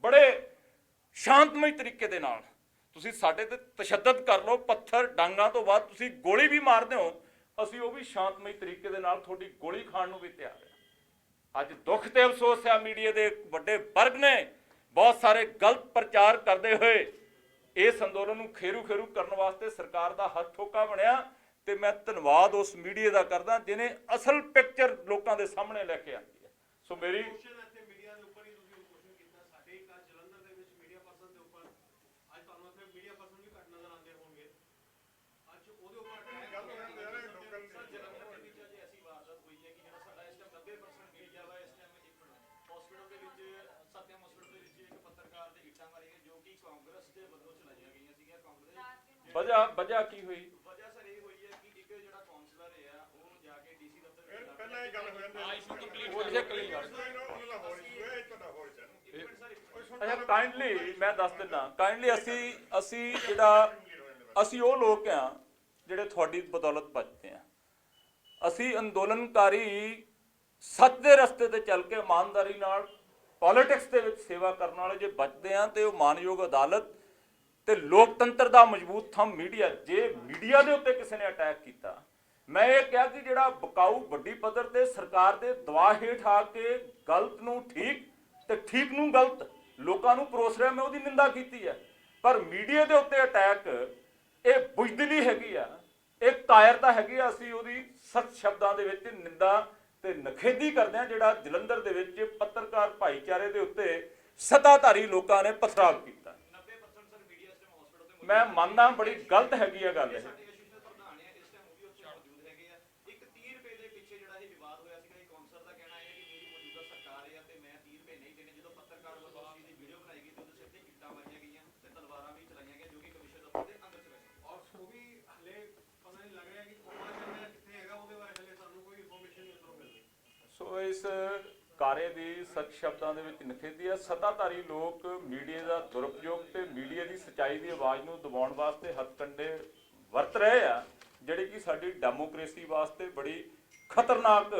ਬੜੇ ਸ਼ਾਂਤਮਈ ਤਰੀਕੇ ਦੇ ਨਾਲ, ਤੁਸੀਂ ਸਾਡੇ ਤੇ ਤਸ਼ੱਦਦ ਕਰ ਲਓ, ਪੱਥਰ ਡਾਂਗਾਂ ਤੋਂ ਬਾਅਦ ਤੁਸੀਂ ਗੋਲੀ ਵੀ ਮਾਰਦੇ ਹੋ, ਅਸੀਂ ਉਹ ਵੀ ਸ਼ਾਂਤਮਈ ਤਰੀਕੇ ਦੇ ਨਾਲ ਤੁਹਾਡੀ ਗੋਲੀ ਖਾਣ ਨੂੰ ਵੀ ਤਿਆਰ ਹਾਂ। ਅੱਜ ਦੁੱਖ ਤੇ ਅਫਸੋਸ ਹੈ, ਮੀਡੀਆ ਦੇ ਵੱਡੇ ਵਰਗ ਨੇ ਬਹੁਤ ਸਾਰੇ ਗਲਤ ਪ੍ਰਚਾਰ ਕਰਦੇ ਹੋਏ ਇਸ ਅੰਦੋਲਨ ਨੂੰ ਖੇਰੂ ਕਰਨ ਵਾਸਤੇ ਸਰਕਾਰ ਦਾ ਹੱਥ ਠੋਕਾ ਬਣਿਆ। ਤੇ ਮੈਂ ਧੰਨਵਾਦ ਉਸ ਮੀਡੀਆ ਦਾ ਕਰਦਾ ਜਿਹਨੇ ਅਸਲ ਪਿਕਚਰ ਲੋਕਾਂ ਦੇ ਸਾਹਮਣੇ ਲੈ ਕੇ ਆਂਦੀ ਹੈ। ਸੋ ਮੇਰੀ ਵਜ੍ਹਾ ਕੀ ਹੋਈ? ਵਜ੍ਹਾ ਸਰ ਇਹ ਹੋਈ ਹੈ ਕਿ ਇੱਕ ਜਿਹੜਾ ਕਾਉਂਸਲਰ ਹੈ ਉਹ ਜਾ ਕੇ ਡੀਸੀ ਦਫ਼ਤਰ ਪਹਿਲਾਂ ਇਹ ਗੱਲ ਹੋ ਜਾਂਦੀ ਅੱਛਾ ਕਾਈਂਡਲੀ ਮੈਂ ਦੱਸ ਦਿੰਦਾ, ਕਾਈਂਡਲੀ ਅਸੀਂ ਉਹ ਲੋਕ ਆ ਜਿਹੜੇ ਤੁਹਾਡੀ ਬਦੌਲਤ ਬਚਦੇ ਆ। ਅਸੀਂ ਅੰਦੋਲਨਕਾਰੀ ਸੱਚ ਦੇ ਰਸਤੇ ਤੇ ਚੱਲ ਕੇ ਇਮਾਨਦਾਰੀ ਨਾਲ ਪੋਲਿਟਿਕਸ ਦੇ ਵਿੱਚ ਸੇਵਾ ਕਰਨ ਵਾਲੇ ਜੇ ਬਚਦੇ ਆ ਤੇ ਉਹ ਮਾਨਯੋਗ ਅਦਾਲਤ ਤੇ ਲੋਕਤੰਤਰ ਦਾ ਮਜ਼ਬੂਤ ਥੰਮ ਮੀਡੀਆ, ਜੇ ਮੀਡੀਆ ਦੇ ਉੱਤੇ ਕਿਸੇ ਨੇ ਅਟੈਕ ਕੀਤਾ, ਮੈਂ ਇਹ ਕਿਹਾ ਕਿ ਜਿਹੜਾ ਬਕਾਊ ਵੱਡੀ ਪੱਧਰ ਤੇ ਸਰਕਾਰ ਦੇ ਦਬਾਅ ਹੇਠ ਆ ਕੇ ਗਲਤ ਨੂੰ ਠੀਕ ਤੇ ਠੀਕ ਨੂੰ ਗਲਤ ਲੋਕਾਂ ਨੂੰ ਪਰੋਸ ਰਿਹਾ, ਮੈਂ ਉਹਦੀ ਨਿੰਦਾ ਕੀਤੀ ਹੈ। ਪਰ ਮੀਡੀਆ ਦੇ ਉੱਤੇ ਅਟੈਕ ਇਹ ਬੁਜ਼ਦਿਲੀ ਹੈਗੀ ਆ, ਇਹ ਕਾਇਰਤਾ ਹੈਗੀ ਆ। ਅਸੀਂ ਉਹਦੀ ਸਖਤ ਸ਼ਬਦਾਂ ਦੇ ਵਿੱਚ ਨਿੰਦਾ ਤੇ ਨਖੇਦੀ ਕਰਦੇ ਆ। ਜਿਹੜਾ ਜਲੰਧਰ ਦੇ ਵਿੱਚ ਪੱਤਰਕਾਰ ਭਾਈਚਾਰੇ ਦੇ ਉੱਤੇ ਸੱਤਾਧਾਰੀ ਲੋਕਾਂ ਨੇ ਪਥਰਾਵ ਕੀਤਾ, ਮੈਂ ਮੰਨਦਾ ਬੜੀ ਗਲਤ ਹੈਗੀ ਆ ਗੱਲ ਇਹ। ਸੋ ਇਸ ਕਾਰੇ ਦੀ ਸਖਤ ਸ਼ਬਦਾਂ ਦੇ ਵਿੱਚ ਨਿਖੇਧੀ ਹੈ। ਸੱਤਾਧਾਰੀ ਲੋਕ ਮੀਡੀਆ ਦਾ ਦੁਰਉਪਯੋਗ ਤੇ ਮੀਡੀਆ ਦੀ ਸੱਚਾਈ ਦੀ ਆਵਾਜ਼ ਨੂੰ ਦਬਾਉਣ ਵਾਸਤੇ ਹੱਥਕੰਡੇ ਵਰਤ ਰਹੇ ਆ, ਜਿਹੜੀ ਕਿ ਸਾਡੀ ਡੈਮੋਕ੍ਰੇਸੀ ਵਾਸਤੇ ਬੜੀ ਖਤਰਨਾਕ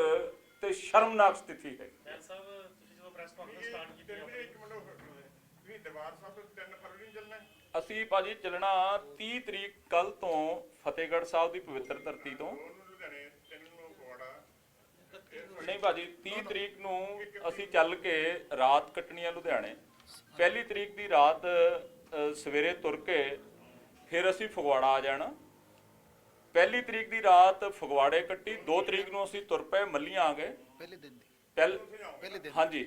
ਤੇ ਸ਼ਰਮਨਾਕ ਸਥਿਤੀ ਹੈ। ਸਾਹਿਬ ਤੁਸੀਂ ਜਦੋਂ ਪ੍ਰੈਸ ਕਾਨਫਰੰਸ ਸਟਾਰਟ ਕੀਤੀ ਤੁਸੀਂ ਦਰਬਾਰ ਸਾਹਿਬ ਤੋਂ 3 ਫਰਵਰੀ ਨੂੰ ਚੱਲਣਾ ਹੈ? ਅਸੀਂ ਭਾਜੀ ਚੱਲਣਾ 30 ਤਰੀਕ ਕੱਲ ਤੋਂ ਫਤਿਹਗੜ੍ਹ ਸਾਹਿਬ ਦੀ ਪਵਿੱਤਰ ਧਰਤੀ ਤੋਂ। ਨਹੀਂ ਭਾਜੀ 30 ਤਰੀਕ ਨੂੰ ਅਸੀਂ ਚੱਲ ਕੇ ਰਾਤ ਕੱਟਣੀ ਆ ਲੁਧਿਆਣੇ। ਪਹਿਲੀ ਤਰੀਕ ਦੀ ਰਾਤ ਸਵੇਰੇ ਤੁਰ ਕੇ ਫਿਰ ਅਸੀਂ ਫਗਵਾੜਾ ਆ ਜਾਣਾ। ਪਹਿਲੀ ਤਰੀਕ ਦੀ ਰਾਤ ਫਗਵਾੜੇ ਕੱਟੀ, 2 ਤਰੀਕ ਨੂੰ ਅਸੀਂ ਤੁਰ ਪਏ ਮੱਲੀਆਂ ਆ ਗਏ ਪਹਿਲੇ ਦਿਨ। ਹਾਂਜੀ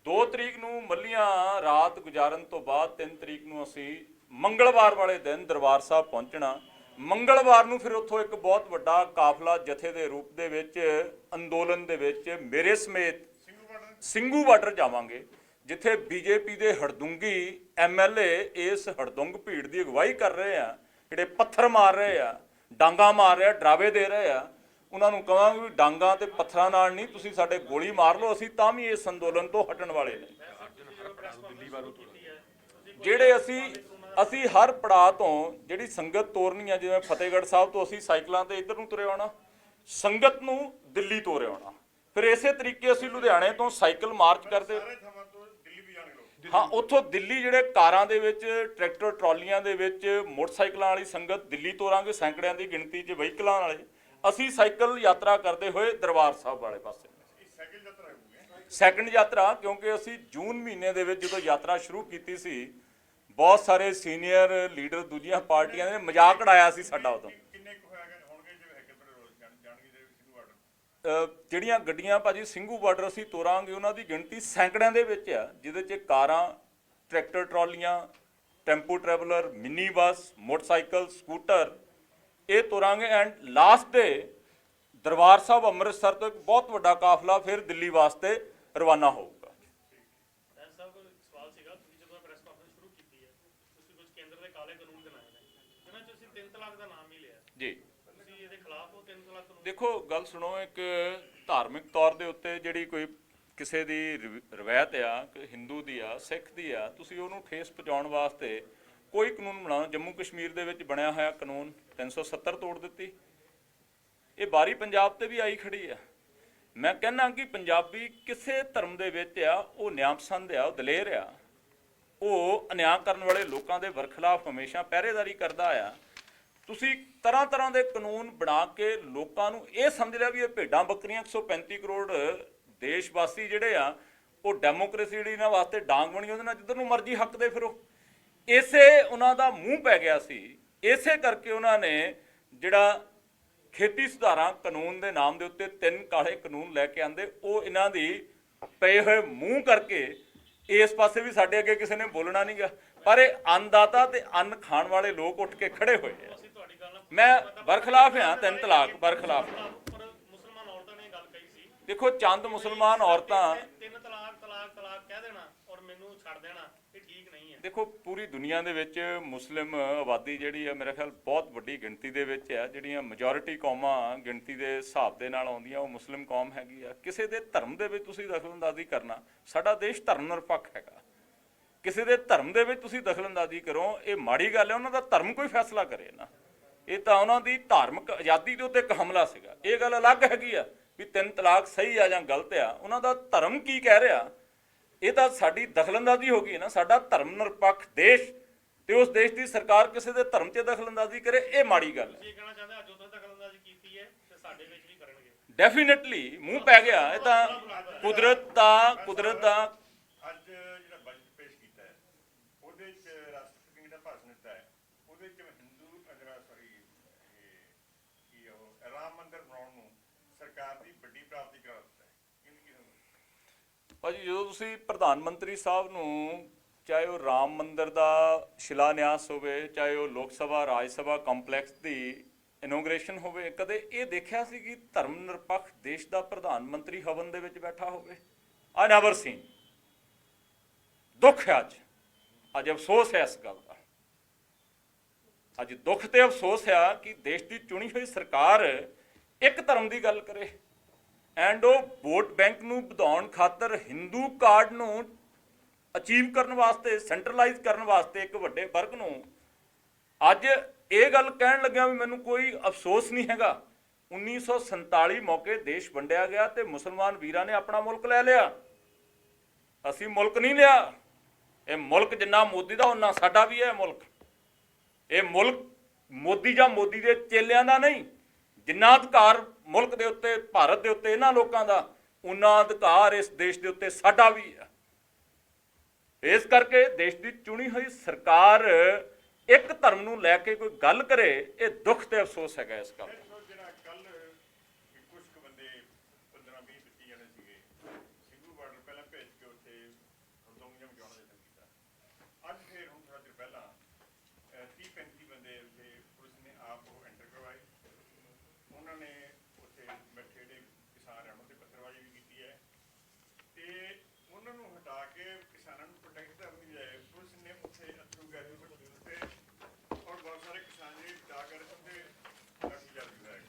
2 ਤਰੀਕ ਨੂੰ ਮੱਲੀਆਂ ਰਾਤ ਗੁਜ਼ਾਰਨ ਤੋਂ ਬਾਅਦ 3 ਤਰੀਕ ਨੂੰ ਅਸੀਂ ਮੰਗਲਵਾਰ ਵਾਲੇ ਦਿਨ ਦਰਬਾਰ ਸਾਹਿਬ ਪਹੁੰਚਣਾ। ਮੰਗਲਵਾਰ ਨੂੰ ਫਿਰ ਉੱਥੋਂ ਇੱਕ ਬਹੁਤ ਵੱਡਾ ਕਾਫਲਾ ਜਥੇ ਦੇ ਰੂਪ ਦੇ ਵਿੱਚ ਅੰਦੋਲਨ ਦੇ ਵਿੱਚ ਮੇਰੇ ਸਮੇਤ ਸਿੰਘੂ ਬਾਰਡਰ ਜਾਵਾਂਗੇ, ਜਿੱਥੇ ਬੀਜੇਪੀ ਦੇ ਹੜਦੁੰਗੀ ਐਮਐਲਏ ਇਸ ਹੜਦੁੰਗ ਭੀੜ ਦੀ ਅਗਵਾਈ ਕਰ ਰਹੇ ਆ, ਜਿਹੜੇ ਪੱਥਰ ਮਾਰ ਰਹੇ ਆ, ਡਾਂਗਾ ਮਾਰ ਰਹੇ ਆ, ਡਰਾਵੇ ਦੇ ਰਹੇ ਆ। ਉਹਨਾਂ ਨੂੰ ਕਹਾਂਗੇ ਵੀ ਡਾਂਗਾ ਤੇ ਪੱਥਰਾਂ ਨਾਲ ਨਹੀਂ, ਤੁਸੀਂ ਸਾਡੇ ਗੋਲੀ ਮਾਰ ਲਓ, ਅਸੀਂ ਤਾਂ ਵੀ ਇਸ ਅੰਦੋਲਨ ਤੋਂ ਹਟਣ ਵਾਲੇ ਨੇ। ਜਿਹੜੇ ਅਸੀਂ ਹਰ ਪੜਾਅ ਤੋਂ ਜਿਹੜੀ ਸੰਗਤ ਤੋਰਨੀ ਆ, ਜਿਵੇਂ ਫਤਿਹਗੜ੍ਹ ਸਾਹਿਬ ਤੋਂ ਅਸੀਂ ਸਾਈਕਲਾਂ ਤੇ ਇੱਧਰ ਨੂੰ ਤੁਰੇ ਆਉਣਾ, ਸੰਗਤ ਨੂੰ ਦਿੱਲੀ ਤੋਰੇ ਆਉਣਾ, ਫਿਰ ਇਸੇ ਤਰੀਕੇ ਅਸੀਂ ਲੁਧਿਆਣੇ ਤੋਂ ਸਾਈਕਲ ਮਾਰਚ ਕਰਦੇ। ਹਾਂ ਉੱਥੋਂ ਦਿੱਲੀ ਜਿਹੜੇ ਕਾਰਾਂ ਦੇ ਵਿੱਚ, ਟਰੈਕਟਰ ਟਰਾਲੀਆਂ ਦੇ ਵਿੱਚ, ਮੋਟਰਸਾਈਕਲਾਂ ਵਾਲੀ ਸੰਗਤ ਦਿੱਲੀ ਤੋਰਾਂਗੇ, ਸੈਂਕੜਿਆਂ ਦੀ ਗਿਣਤੀ 'ਚ ਵਹੀਕਲਾਂ ਵਾਲੇ ਅਸੀਂ ਸਾਈਕਲ ਯਾਤਰਾ ਕਰਦੇ ਹੋਏ ਦਰਬਾਰ ਸਾਹਿਬ ਵਾਲੇ ਪਾਸੇ। ਇਹ ਸਾਈਕਲ ਯਾਤਰਾ ਹੋਊਗੀ। ਸੈਕੰਡ ਯਾਤਰਾ, ਕਿਉਂਕਿ ਅਸੀਂ ਜੂਨ ਮਹੀਨੇ ਦੇ ਵਿੱਚ ਜਦੋਂ ਯਾਤਰਾ ਸ਼ੁਰੂ ਕੀਤੀ ਸੀ, ਬਹੁਤ ਸਾਰੇ ਸੀਨੀਅਰ ਲੀਡਰ ਦੂਜੀਆਂ ਪਾਰਟੀਆਂ ਨੇ ਮਜ਼ਾਕ ਉਡਾਇਆ ਸੀ ਸਾਡਾ ਉਦੋਂ। ਕਿੰਨੇ ਕੁ ਹੋਣਗੇ ਜਿਵੇਂ ਹੈਗੇ ਤੁਹਾਡੇ ਰੋਜ਼ ਜਾਣਗੇ ਜਿਹੜੇ ਸਿੰਘੂ ਬਾਰਡਰ? ਜਿਹੜੀਆਂ ਗੱਡੀਆਂ ਭਾਜੀ ਸਿੰਘੂ ਬਾਰਡਰ ਅਸੀਂ ਤੋਰਾਂਗੇ ਉਹਨਾਂ ਦੀ ਗਿਣਤੀ ਸੈਂਕੜਿਆਂ ਦੇ ਵਿੱਚ ਆ, ਜਿਹਦੇ 'ਚ ਕਾਰਾਂ, ਟਰੈਕਟਰ ਟਰਾਲੀਆਂ, tempo traveller, mini bus, motorcycle, scooter ਇਹ ਤੋਰਾਂਗੇ। And last day Darbar Sahib Amritsar ਤੋਂ ਇੱਕ ਬਹੁਤ ਵੱਡਾ ਕਾਫਲਾ ਫਿਰ ਦਿੱਲੀ ਵਾਸਤੇ ਰਵਾਨਾ ਹੋਊਗਾ। ਸਾਹਿਬ ਕੋਲ ਇੱਕ ਸਵਾਲ ਸੀਗਾ, ਤੁਸੀਂ ਜਦੋਂ ਪ੍ਰੈਸ ਕਾਨਫਰੰਸ ਸ਼ੁਰੂ ਕੀਤੀ ਹੈ ਤੁਸੀਂ ਕੁਝ ਕੇਂਦਰ ਦੇ ਕਾਲੇ ਕਾਨੂੰਨ ਬਣਾਏ ਨੇ, ਇਹਨਾਂ 'ਚ ਅਸੀਂ 3 ਤਲਾਕ ਦਾ ਨਾਮ ਹੀ ਲਿਆ ਜੀ। ਤੁਸੀਂ ਇਹਦੇ ਖਿਲਾਫ ਹੋ 3 ਤਲਾਕ ਕਾਨੂੰਨ? ਦੇਖੋ ਗੱਲ ਸੁਣੋ, ਇੱਕ ਧਾਰਮਿਕ ਤੌਰ ਦੇ ਉੱਤੇ ਜਿਹੜੀ ਕੋਈ ਕਿਸੇ ਦੀ ਰਵਾਇਤ ਆ, ਹਿੰਦੂ ਦੀ ਆ, ਸਿੱਖ ਦੀ ਆ, ਤੁਸੀਂ ਉਹਨੂੰ ਠੇਸ ਪਹੁੰਚਾਉਣ ਵਾਸਤੇ ਕੋਈ ਕਾਨੂੰਨ ਬਣਾਓ। ਜੰਮੂ ਕਸ਼ਮੀਰ ਦੇ ਵਿੱਚ ਬਣਿਆ ਹੋਇਆ ਕਾਨੂੰਨ 370 ਤੋੜ ਦਿੱਤੀ, ਇਹ ਬਾਰੀ ਪੰਜਾਬ ਤੇ ਵੀ ਆਈ ਖੜੀ ਆ। ਮੈਂ ਕਹਿੰਦਾ ਕਿ ਪੰਜਾਬੀ ਕਿਸੇ ਧਰਮ ਦੇ ਵਿੱਚ ਆ, ਉਹ ਨਿਆਂ ਪਸੰਦ ਆ, ਉਹ ਦਲੇਰ ਆ, ਉਹ ਅਨਿਆਂ ਕਰਨ ਵਾਲੇ ਲੋਕਾਂ ਦੇ ਵਰਖਲਾਫ ਹਮੇਸ਼ਾ ਪਹਿਰੇਦਾਰੀ ਕਰਦਾ ਆ। ਤੁਸੀਂ ਤਰ੍ਹਾਂ ਤਰ੍ਹਾਂ ਦੇ ਕਾਨੂੰਨ ਬਣਾ ਕੇ ਲੋਕਾਂ ਨੂੰ ਇਹ ਸਮਝ ਲਿਆ ਵੀ ਇਹ ਭੇਡਾਂ ਬੱਕਰੀਆਂ 135 ਕਰੋੜ ਦੇਸ਼ ਵਾਸੀ ਜਿਹੜੇ ਆ, ਉਹ ਡੈਮੋਕ੍ਰੇਸੀ ਜਿਹੜੀ ਇਹਨਾਂ ਵਾਸਤੇ ਡਾਂਗ ਬਣੀ, ਉਹਦੇ ਨਾਲ ਜਿੱਧਰ ਨੂੰ ਮਰਜ਼ੀ ਹੱਕ ਦੇ ਫਿਰੋ। ਇਸੇ ਉਹਨਾਂ ਦਾ ਮੂੰਹ ਪੈ ਗਿਆ ਸੀ, ਇਸੇ ਕਰਕੇ ਉਹਨਾਂ ਨੇ ਜਿਹੜਾ ਖੇਤੀ ਸੁਧਾਰਾਂ ਕਾਨੂੰਨ ਦੇ ਨਾਮ ਦੇ ਉੱਤੇ 3 ਕਾਲੇ ਕਾਨੂੰਨ ਲੈ ਕੇ ਆਂਦੇ, ਉਹ ਇਹਨਾਂ ਦੀ ਪਏ ਹੋਏ ਮੂੰਹ ਕਰਕੇ ਇਸ ਪਾਸੇ ਵੀ ਸਾਡੇ ਅੱਗੇ ਕਿਸੇ ਨੇ ਬੋਲਣਾ ਨਹੀਂ ਗਾ। ਪਰ ਇਹ ਅੰਨਦਾਤਾ ਤੇ ਅੰਨ ਖਾਣ ਵਾਲੇ ਲੋਕ ਉੱਠ ਕੇ ਖੜੇ ਹੋਏ ਆ। ਅਸੀਂ ਤੁਹਾਡੀ ਗੱਲ ਨਾਲ ਮੈਂ ਬਰਖਲਾਫ ਹਾਂ 3 ਤਲਾਕ ਬਰਖਲਾਫ। ਪਰ ਮੁਸਲਮਾਨ ਔਰਤਾਂ ਨੇ ਗੱਲ ਕਹੀ ਸੀ, ਦੇਖੋ ਚੰਦ ਮੁਸਲਮਾਨ ਔਰਤਾਂ 3 ਤਲਾਕ ਤਲਾਕ ਤਲਾਕ ਕਹਿ ਦੇਣਾ ਔਰ ਮੈਨੂੰ ਛੱਡ ਦੇਣਾ, ਇਹ ਠੀਕ ਨਹੀਂ ਹੈ। ਦੇਖੋ ਪੂਰੀ ਦੁਨੀਆ ਦੇ ਵਿੱਚ ਮੁਸਲਿਮ ਆਬਾਦੀ ਜਿਹੜੀ ਆ, ਮੇਰੇ ਖਿਆਲ ਬਹੁਤ ਵੱਡੀ ਗਿਣਤੀ ਦੇ ਵਿੱਚ ਆ। ਜਿਹੜੀਆਂ ਮੈਜੋਰਿਟੀ ਕੌਮਾਂ ਗਿਣਤੀ ਦੇ ਹਿਸਾਬ ਦੇ ਨਾਲ ਆਉਂਦੀਆਂ, ਉਹ ਮੁਸਲਿਮ ਕੌਮ ਹੈਗੀ ਆ। ਕਿਸੇ ਦੇ ਧਰਮ ਦੇ ਵਿੱਚ ਤੁਸੀਂ ਦਖਲਅੰਦਾਜ਼ੀ ਕਰਨਾ, ਸਾਡਾ ਦੇਸ਼ ਧਰਮ ਨਿਰਪੱਖ ਹੈਗਾ, ਕਿਸੇ ਦੇ ਧਰਮ ਦੇ ਵਿੱਚ ਤੁਸੀਂ ਦਖਲਅੰਦਾਜ਼ੀ ਕਰੋ, ਇਹ ਮਾੜੀ ਗੱਲ ਹੈ। ਉਹਨਾਂ ਦਾ ਧਰਮ ਕੋਈ ਫੈਸਲਾ ਕਰੇ ਨਾ, ਇਹ ਤਾਂ ਉਹਨਾਂ ਦੀ ਧਾਰਮਿਕ ਆਜ਼ਾਦੀ ਦੇ ਉੱਤੇ ਇੱਕ ਹਮਲਾ ਸੀਗਾ। ਇਹ ਗੱਲ ਅਲੱਗ ਹੈਗੀ ਆ ਵੀ 3 ਤਲਾਕ ਸਹੀ ਆ ਜਾਂ ਗਲਤ ਆ, ਉਹਨਾਂ ਦਾ ਧਰਮ ਕੀ ਕਹਿ ਰਿਹਾ, ਇਹ ਤਾਂ ਸਾਡੀ ਦਖਲਅੰਦਾਜ਼ੀ ਹੋ ਗਈ ਨਾ। ਸਾਡਾ ਧਰਮ ਨਿਰਪੱਖ ਦੇਸ਼ ਤੇ ਉਸ ਦੇਸ਼ ਦੀ ਸਰਕਾਰ ਕਿਸੇ ਦੇ ਧਰਮ 'ਚ ਦਖਲਅੰਦਾਜ਼ੀ ਕਰੇ, ਇਹ ਮਾੜੀ ਗੱਲ ਹੈ। ਤੁਸੀਂ ਇਹ ਕਹਿਣਾ ਚਾਹੁੰਦੇ ਅੱਜ ਉਦੋਂ ਦਖਲਅੰਦਾਜ਼ੀ ਕੀਤੀ ਹੈ ਤੇ ਸਾਡੇ ਵਿੱਚ ਵੀ ਕਰਨਗੇ? ਡੈਫੀਨੇਟਲੀ ਮੂੰਹ ਪੈ ਗਿਆ, ਇਹ ਤਾਂ ਕੁਦਰਤ ਦਾ ਅੱਜ ਜਿਹੜਾ ਬਜਟ ਪੇਸ਼ ਕੀਤਾ ਹੈ, ਉਹਦੇ 'ਚ ਰਾਸ਼ਟਰਪਤੀ ਨੇ ਜਿਹੜਾ ਭਾਸ਼ਣ ਦਿੱਤਾ ਹੈ, ਉਹਦੇ 'ਚ ਹਿੰਦੂ ਕੀ ਉਹ ਰਾਮ ਮੰਦਿਰ ਬਣਾਉਣ ਨੂੰ ਸਰਕਾਰ ਦੀ ਵੱਡੀ ਪ੍ਰਾਪਤੀ ਕਰਾ ਦਿੱਤਾ ਹੈ। ਭਾਜੀ ਜਦੋਂ ਤੁਸੀਂ ਪ੍ਰਧਾਨ ਮੰਤਰੀ ਸਾਹਿਬ ਨੂੰ, ਚਾਹੇ ਉਹ ਰਾਮ ਮੰਦਿਰ ਦਾ ਸ਼ਿਲਾਨਿਆਸ ਹੋਵੇ, ਚਾਹੇ ਉਹ ਲੋਕ ਸਭਾ ਰਾਜ ਸਭਾ ਕੰਪਲੈਕਸ ਦੀ ਇਨੋਗ੍ਰੇਸ਼ਨ ਹੋਵੇ, ਕਦੇ ਇਹ ਦੇਖਿਆ ਸੀ ਕਿ ਧਰਮ ਨਿਰਪੱਖ ਦੇਸ਼ ਦਾ ਪ੍ਰਧਾਨ ਮੰਤਰੀ ਹਵਨ ਦੇ ਵਿੱਚ ਬੈਠਾ ਹੋਵੇ? I never scene. ਦੁੱਖ ਹੈ ਅੱਜ ਅਫਸੋਸ ਹੈ ਇਸ ਗੱਲ ਦਾ। ਅੱਜ ਦੁੱਖ ਤੇ ਅਫਸੋਸ ਹੈ ਕਿ ਦੇਸ਼ ਦੀ ਚੁਣੀ ਹੋਈ ਸਰਕਾਰ ਇੱਕ ਧਰਮ ਦੀ ਗੱਲ ਕਰੇ ਐਂਡ ਉਹ ਵੋਟ ਬੈਂਕ ਨੂੰ ਵਧਾਉਣ ਖਾਤਰ ਹਿੰਦੂ ਕਾਰਡ ਨੂੰ ਅਚੀਵ ਕਰਨ ਵਾਸਤੇ, ਸੈਂਟਰਲਾਈਜ਼ ਕਰਨ ਵਾਸਤੇ ਇੱਕ ਵੱਡੇ ਵਰਗ ਨੂੰ ਅੱਜ ਇਹ ਗੱਲ ਕਹਿਣ ਲੱਗਿਆ ਵੀ ਮੈਨੂੰ ਕੋਈ ਅਫਸੋਸ ਨਹੀਂ ਹੈਗਾ। 1947 ਮੌਕੇ ਦੇਸ਼ ਵੰਡਿਆ ਗਿਆ ਤੇ ਮੁਸਲਮਾਨ ਵੀਰਾਂ ਨੇ ਆਪਣਾ ਮੁਲਕ ਲੈ ਲਿਆ, ਅਸੀਂ ਮੁਲਕ ਨਹੀਂ ਲਿਆ। ਇਹ ਮੁਲਕ ਜਿੰਨਾ ਮੋਦੀ ਦਾ ਉਹਨਾਂ ਸਾਡਾ ਵੀ ਹੈ ਮੁਲਕ। ਇਹ ਮੁਲਕ ਮੋਦੀ ਜਾਂ ਮੋਦੀ ਦੇ ਚੇਲਿਆਂ ਦਾ ਨਹੀਂ। ਜਿੰਨਾ ਅਧਿਕਾਰ ਮੁਲਕ ਦੇ ਉੱਤੇ, ਭਾਰਤ ਦੇ ਉੱਤੇ ਇਹਨਾਂ ਲੋਕਾਂ ਦਾ, ਉਹਨਾਂ ਅਧਿਕਾਰ ਇਸ ਦੇਸ਼ ਦੇ ਉੱਤੇ ਸਾਡਾ ਵੀ ਹੈ। ਇਸ ਕਰਕੇ ਦੇਸ਼ ਦੀ ਚੁਣੀ ਹੋਈ ਸਰਕਾਰ ਇੱਕ ਧਰਮ ਨੂੰ ਲੈ ਕੇ ਕੋਈ ਗੱਲ ਕਰੇ, ਇਹ ਦੁੱਖ ਤੇ ਅਫਸੋਸ ਹੈਗਾ ਇਸ ਗੱਲ ਦਾ। ਜਿਹੜਾ ਕੱਲ ਕੁਝ ਕੁ ਬੰਦੇ 15-20 25 ਜਣੇ ਸੀਗੇ ਸਿੰਘੂ ਬਾਰਡਰ ਪਹਿਲਾਂ ਭੇਜ ਕੇ ਉੱਥੇ ਹੜਦੰਗੀਆਂ ਮਚਾਉਣ ਦਾ ਯਤਨ ਕੀਤਾ। ਅੱਜ ਫਿਰ ਹੁਣ ਥੋੜ੍ਹਾ ਚਿਰ ਪਹਿਲਾਂ 30-35 ਬੰਦੇ ਉੱਥੇ ਪੁਲਿਸ ਨੇ ਆਪ ਉਹ ਐਂਟਰ ਕਰਵਾਏ। ਉਹਨਾਂ ਨੇ ਉੱਥੇ ਬੈਠੇ ਜਿਹੜੇ ਕਿਸਾਨ ਹਨ ਉੱਥੇ ਪੱਥਰਬਾਜ਼ੀ ਵੀ ਕੀਤੀ ਹੈ ਤੇ ਉਹਨਾਂ ਨੂੰ ਹਟਾ ਕੇ ਕਿਸਾਨਾਂ ਨੂੰ ਪ੍ਰੋਟੈਕਟ ਕਰਨ ਦੀ ਬਜਾਏ ਪੁਲਿਸ ਨੇ ਉੱਥੇ ਅਥਰੂ ਗੈਸ ਸੁੱਟ ਦਿੱਤੇ ਔਰ ਬਹੁਤ ਸਾਰੇ ਕਿਸਾਨ ਜਿਹੜੇ ਹਟਾ ਕਰ ਉੱਥੇ ਲਾਠੀਚਾਰਜ ਵੀ ਹੋਇਆ।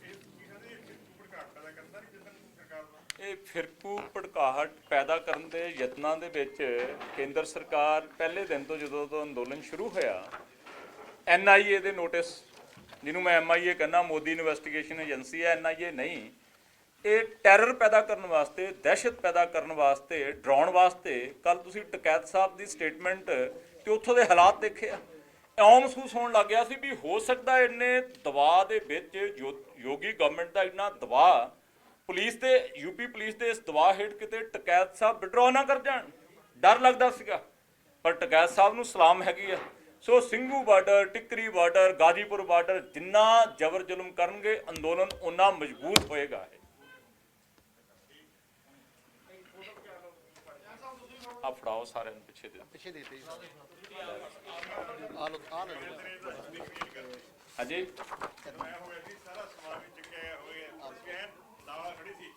ਇਹ ਕਿਸਾਨ ਦੀ ਭੜਕਾਹਟ ਪੈਦਾ ਕਰਦਾ ਨਹੀਂ ਜਿੱਦਾਂ ਸਰਕਾਰ ਦਾ। ਇਹ ਫਿਰਕੂ ਭੜਕਾਹਟ ਪੈਦਾ ਕਰਨ ਦੇ ਯਤਨਾਂ ਦੇ ਵਿੱਚ ਕੇਂਦਰ ਸਰਕਾਰ ਪਹਿਲੇ ਦਿਨ ਤੋਂ, ਜਦੋਂ ਤੋਂ ਅੰਦੋਲਨ ਸ਼ੁਰੂ ਹੋਇਆ, NIA ਦੇ ਨੋਟਿਸ, ਜਿਹਨੂੰ ਮੈਂ MIA ਕਹਿੰਦਾ, ਮੋਦੀ ਇਨਵੈਸਟੀਗੇਸ਼ਨ ਏਜੰਸੀ ਹੈ, NIA ਨਹੀਂ, ਇਹ ਟੈਰਰ ਪੈਦਾ ਕਰਨ ਵਾਸਤੇ, ਦਹਿਸ਼ਤ ਪੈਦਾ ਕਰਨ ਵਾਸਤੇ, ਡਰਾਉਣ ਵਾਸਤੇ। ਕੱਲ ਤੁਸੀਂ ਟਕੈਤ ਸਾਹਿਬ ਦੀ ਸਟੇਟਮੈਂਟ ਤੇ ਉੱਥੋਂ ਦੇ ਹਾਲਾਤ ਦੇਖੇ ਆ। ਇਉਂ ਮਹਿਸੂਸ ਹੋਣ ਲੱਗ ਗਿਆ ਸੀ ਵੀ ਹੋ ਸਕਦਾ ਇੰਨੇ ਦਬਾਅ ਦੇ ਵਿੱਚ ਯੋਗੀ ਗਵਰਨਮੈਂਟ ਦਾ ਇੰਨਾ ਦਬਾਅ, ਪੁਲਿਸ ਤੇ ਯੂਪੀ ਪੁਲਿਸ ਦੇ ਇਸ ਦਬਾਅ ਹੇਠ ਕਿਤੇ ਟਕੈਤ ਸਾਹਿਬ ਵਿਡਰਾਅ ਨਾ ਕਰ ਜਾਣ, ਡਰ ਲੱਗਦਾ ਸੀਗਾ। ਪਰ ਟਕੈਤ ਸਾਹਿਬ ਨੂੰ ਸਲਾਮ ਹੈਗੀ ਆ। So Singhu border, Tikri border, Ghazipur border, ਜਿੰਨਾ ਜ਼ਬਰ ਜ਼ੁਲਮ ਕਰਨਗੇ ਅੰਦੋਲਨ ਉਨਾ ਮਜ਼ਬੂਤ ਹੋਏਗਾ। ਆ ਫੜਾਓ ਸਾਰਿਆਂ ਨੂੰ ਪਿੱਛੇ ਦੇ ਪਿੱਛੇ ਦੇਤੇ ਜੀ ਆ ਲੋ ਹਾਂਜੀ ਮੈਂ ਹੋਇਆ ਸੀ ਸਾਰਾ ਸਮਾਨ ਵੀ ਚੱਕਿਆ ਹੋਇਆ ਸਕੈਨ ਨਾਲ ਖੜੀ ਸੀ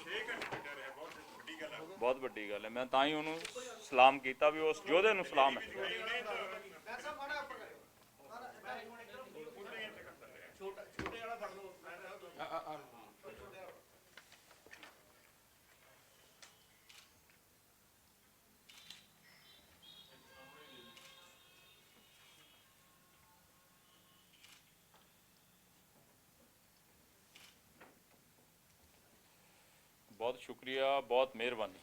6 ਘੰਟੇ ਬੈਠਾ ਰਿਹਾ। ਬਹੁਤ ਵੱਡੀ ਗੱਲ ਹੈ। ਬਹੁਤ ਵੱਡੀ ਗੱਲ ਹੈ। ਮੈਂ ਤਾਂ ਹੀ ਉਹਨੂੰ ਸਲਾਮ ਕੀਤਾ ਵੀ ਉਸ ਯੋਧੇ ਨੂੰ ਸਲਾਮ ਹੈ। ਛੋਟੇ ਵਾਲਾ ਫੜ ਲਓ। ਬਹੁਤ ਸ਼ੁਕਰੀਆ, ਬਹੁਤ ਮਿਹਰਬਾਨੀ।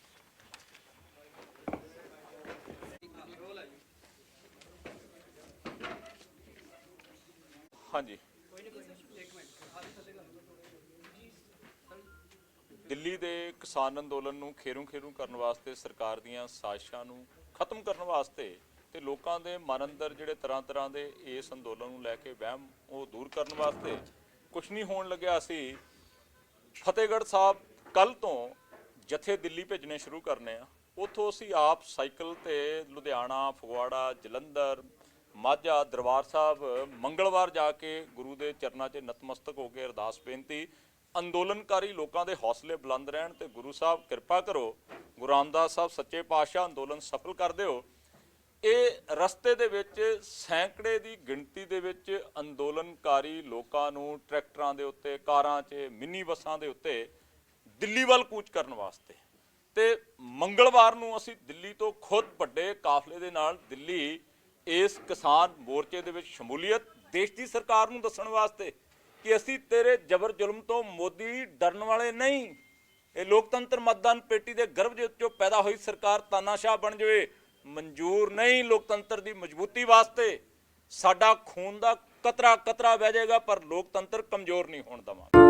ਹਾਂਜੀ, ਦਿੱਲੀ ਦੇ ਕਿਸਾਨ ਅੰਦੋਲਨ ਨੂੰ ਖੇਰੂ ਕਰਨ ਵਾਸਤੇ, ਸਰਕਾਰ ਦੀਆਂ ਸਾਜ਼ਿਸ਼ਾਂ ਨੂੰ ਖਤਮ ਕਰਨ ਵਾਸਤੇ ਤੇ ਲੋਕਾਂ ਦੇ ਮਨ ਅੰਦਰ ਜਿਹੜੇ ਤਰ੍ਹਾਂ ਦੇ ਇਸ ਅੰਦੋਲਨ ਨੂੰ ਲੈ ਕੇ ਵਹਿਮ ਉਹ ਦੂਰ ਕਰਨ ਵਾਸਤੇ ਕੁਛ ਨਹੀਂ ਹੋਣ ਲੱਗਿਆ। ਅਸੀਂ ਫਤਿਹਗੜ੍ਹ ਸਾਹਿਬ ਕੱਲ ਤੋਂ ਜਥੇ ਦਿੱਲੀ ਭੇਜਣੇ ਸ਼ੁਰੂ ਕਰਨੇ ਆ। ਉੱਥੋਂ ਅਸੀਂ ਆਪ ਸਾਈਕਲ ਤੇ ਲੁਧਿਆਣਾ, ਫਗਵਾੜਾ, ਜਲੰਧਰ, ਮਾਝਾ, ਦਰਬਾਰ ਸਾਹਿਬ ਮੰਗਲਵਾਰ ਜਾ ਕੇ ਗੁਰੂ ਦੇ ਚਰਨਾਂ 'ਚ ਨਤਮਸਤਕ ਹੋ ਕੇ ਅਰਦਾਸ ਬੇਨਤੀ, ਅੰਦੋਲਨਕਾਰੀ ਲੋਕਾਂ ਦੇ ਹੌਸਲੇ ਬੁਲੰਦ ਰਹਿਣ ਤੇ ਗੁਰੂ ਸਾਹਿਬ ਕਿਰਪਾ ਕਰੋ, ਗੁਰੂ ਰਾਮਦਾਸ ਸਾਹਿਬ ਸੱਚੇ ਪਾਤਸ਼ਾਹ ਅੰਦੋਲਨ ਸਫਲ ਕਰ ਦਿਓ। ਇਹ ਰਸਤੇ ਦੇ ਵਿੱਚ ਸੈਂਕੜੇ ਦੀ ਗਿਣਤੀ ਦੇ ਵਿੱਚ ਅੰਦੋਲਨਕਾਰੀ ਲੋਕਾਂ ਨੂੰ ਟਰੈਕਟਰਾਂ ਦੇ ਉੱਤੇ, ਕਾਰਾਂ 'ਚ, ਮਿੰਨੀ ਬੱਸਾਂ ਦੇ ਉੱਤੇ ਦਿੱਲੀ ਵੱਲ ਕੂਚ ਕਰਨ ਵਾਸਤੇ, ਤੇ ਮੰਗਲਵਾਰ ਨੂੰ ਅਸੀਂ ਦਿੱਲੀ ਤੋਂ ਖੁਦ ਵੱਡੇ ਕਾਫਲੇ ਦੇ ਨਾਲ ਦਿੱਲੀ ਇਸ ਕਿਸਾਨ ਮੋਰਚੇ ਦੇ ਵਿੱਚ ਸ਼ਮੂਲੀਅਤ, ਦੇਸ਼ ਦੀ ਸਰਕਾਰ ਨੂੰ ਦੱਸਣ ਵਾਸਤੇ ਕਿ ਅਸੀਂ ਤੇਰੇ ਜ਼ਬਰ ਜ਼ੁਲਮ ਤੋਂ ਮੋਦੀ ਡਰਨ ਵਾਲੇ ਨਹੀਂ। ਇਹ ਲੋਕਤੰਤਰ ਮਤਦਾਨ ਪੇਟੀ ਦੇ ਗਰਭ ਦੇ ਵਿੱਚੋਂ ਪੈਦਾ ਹੋਈ ਸਰਕਾਰ ਤਾਨਾਸ਼ਾਹ ਬਣ ਜਾਵੇ, ਮਨਜ਼ੂਰ ਨਹੀਂ। ਲੋਕਤੰਤਰ ਦੀ ਮਜ਼ਬੂਤੀ ਵਾਸਤੇ ਸਾਡਾ ਖੂਨ ਦਾ ਕਤਰਾ ਵਹਿ ਜਾਏਗਾ, ਪਰ ਲੋਕਤੰਤਰ ਕਮਜ਼ੋਰ ਨਹੀਂ ਹੋਣ ਦੇਵਾਂਗੇ।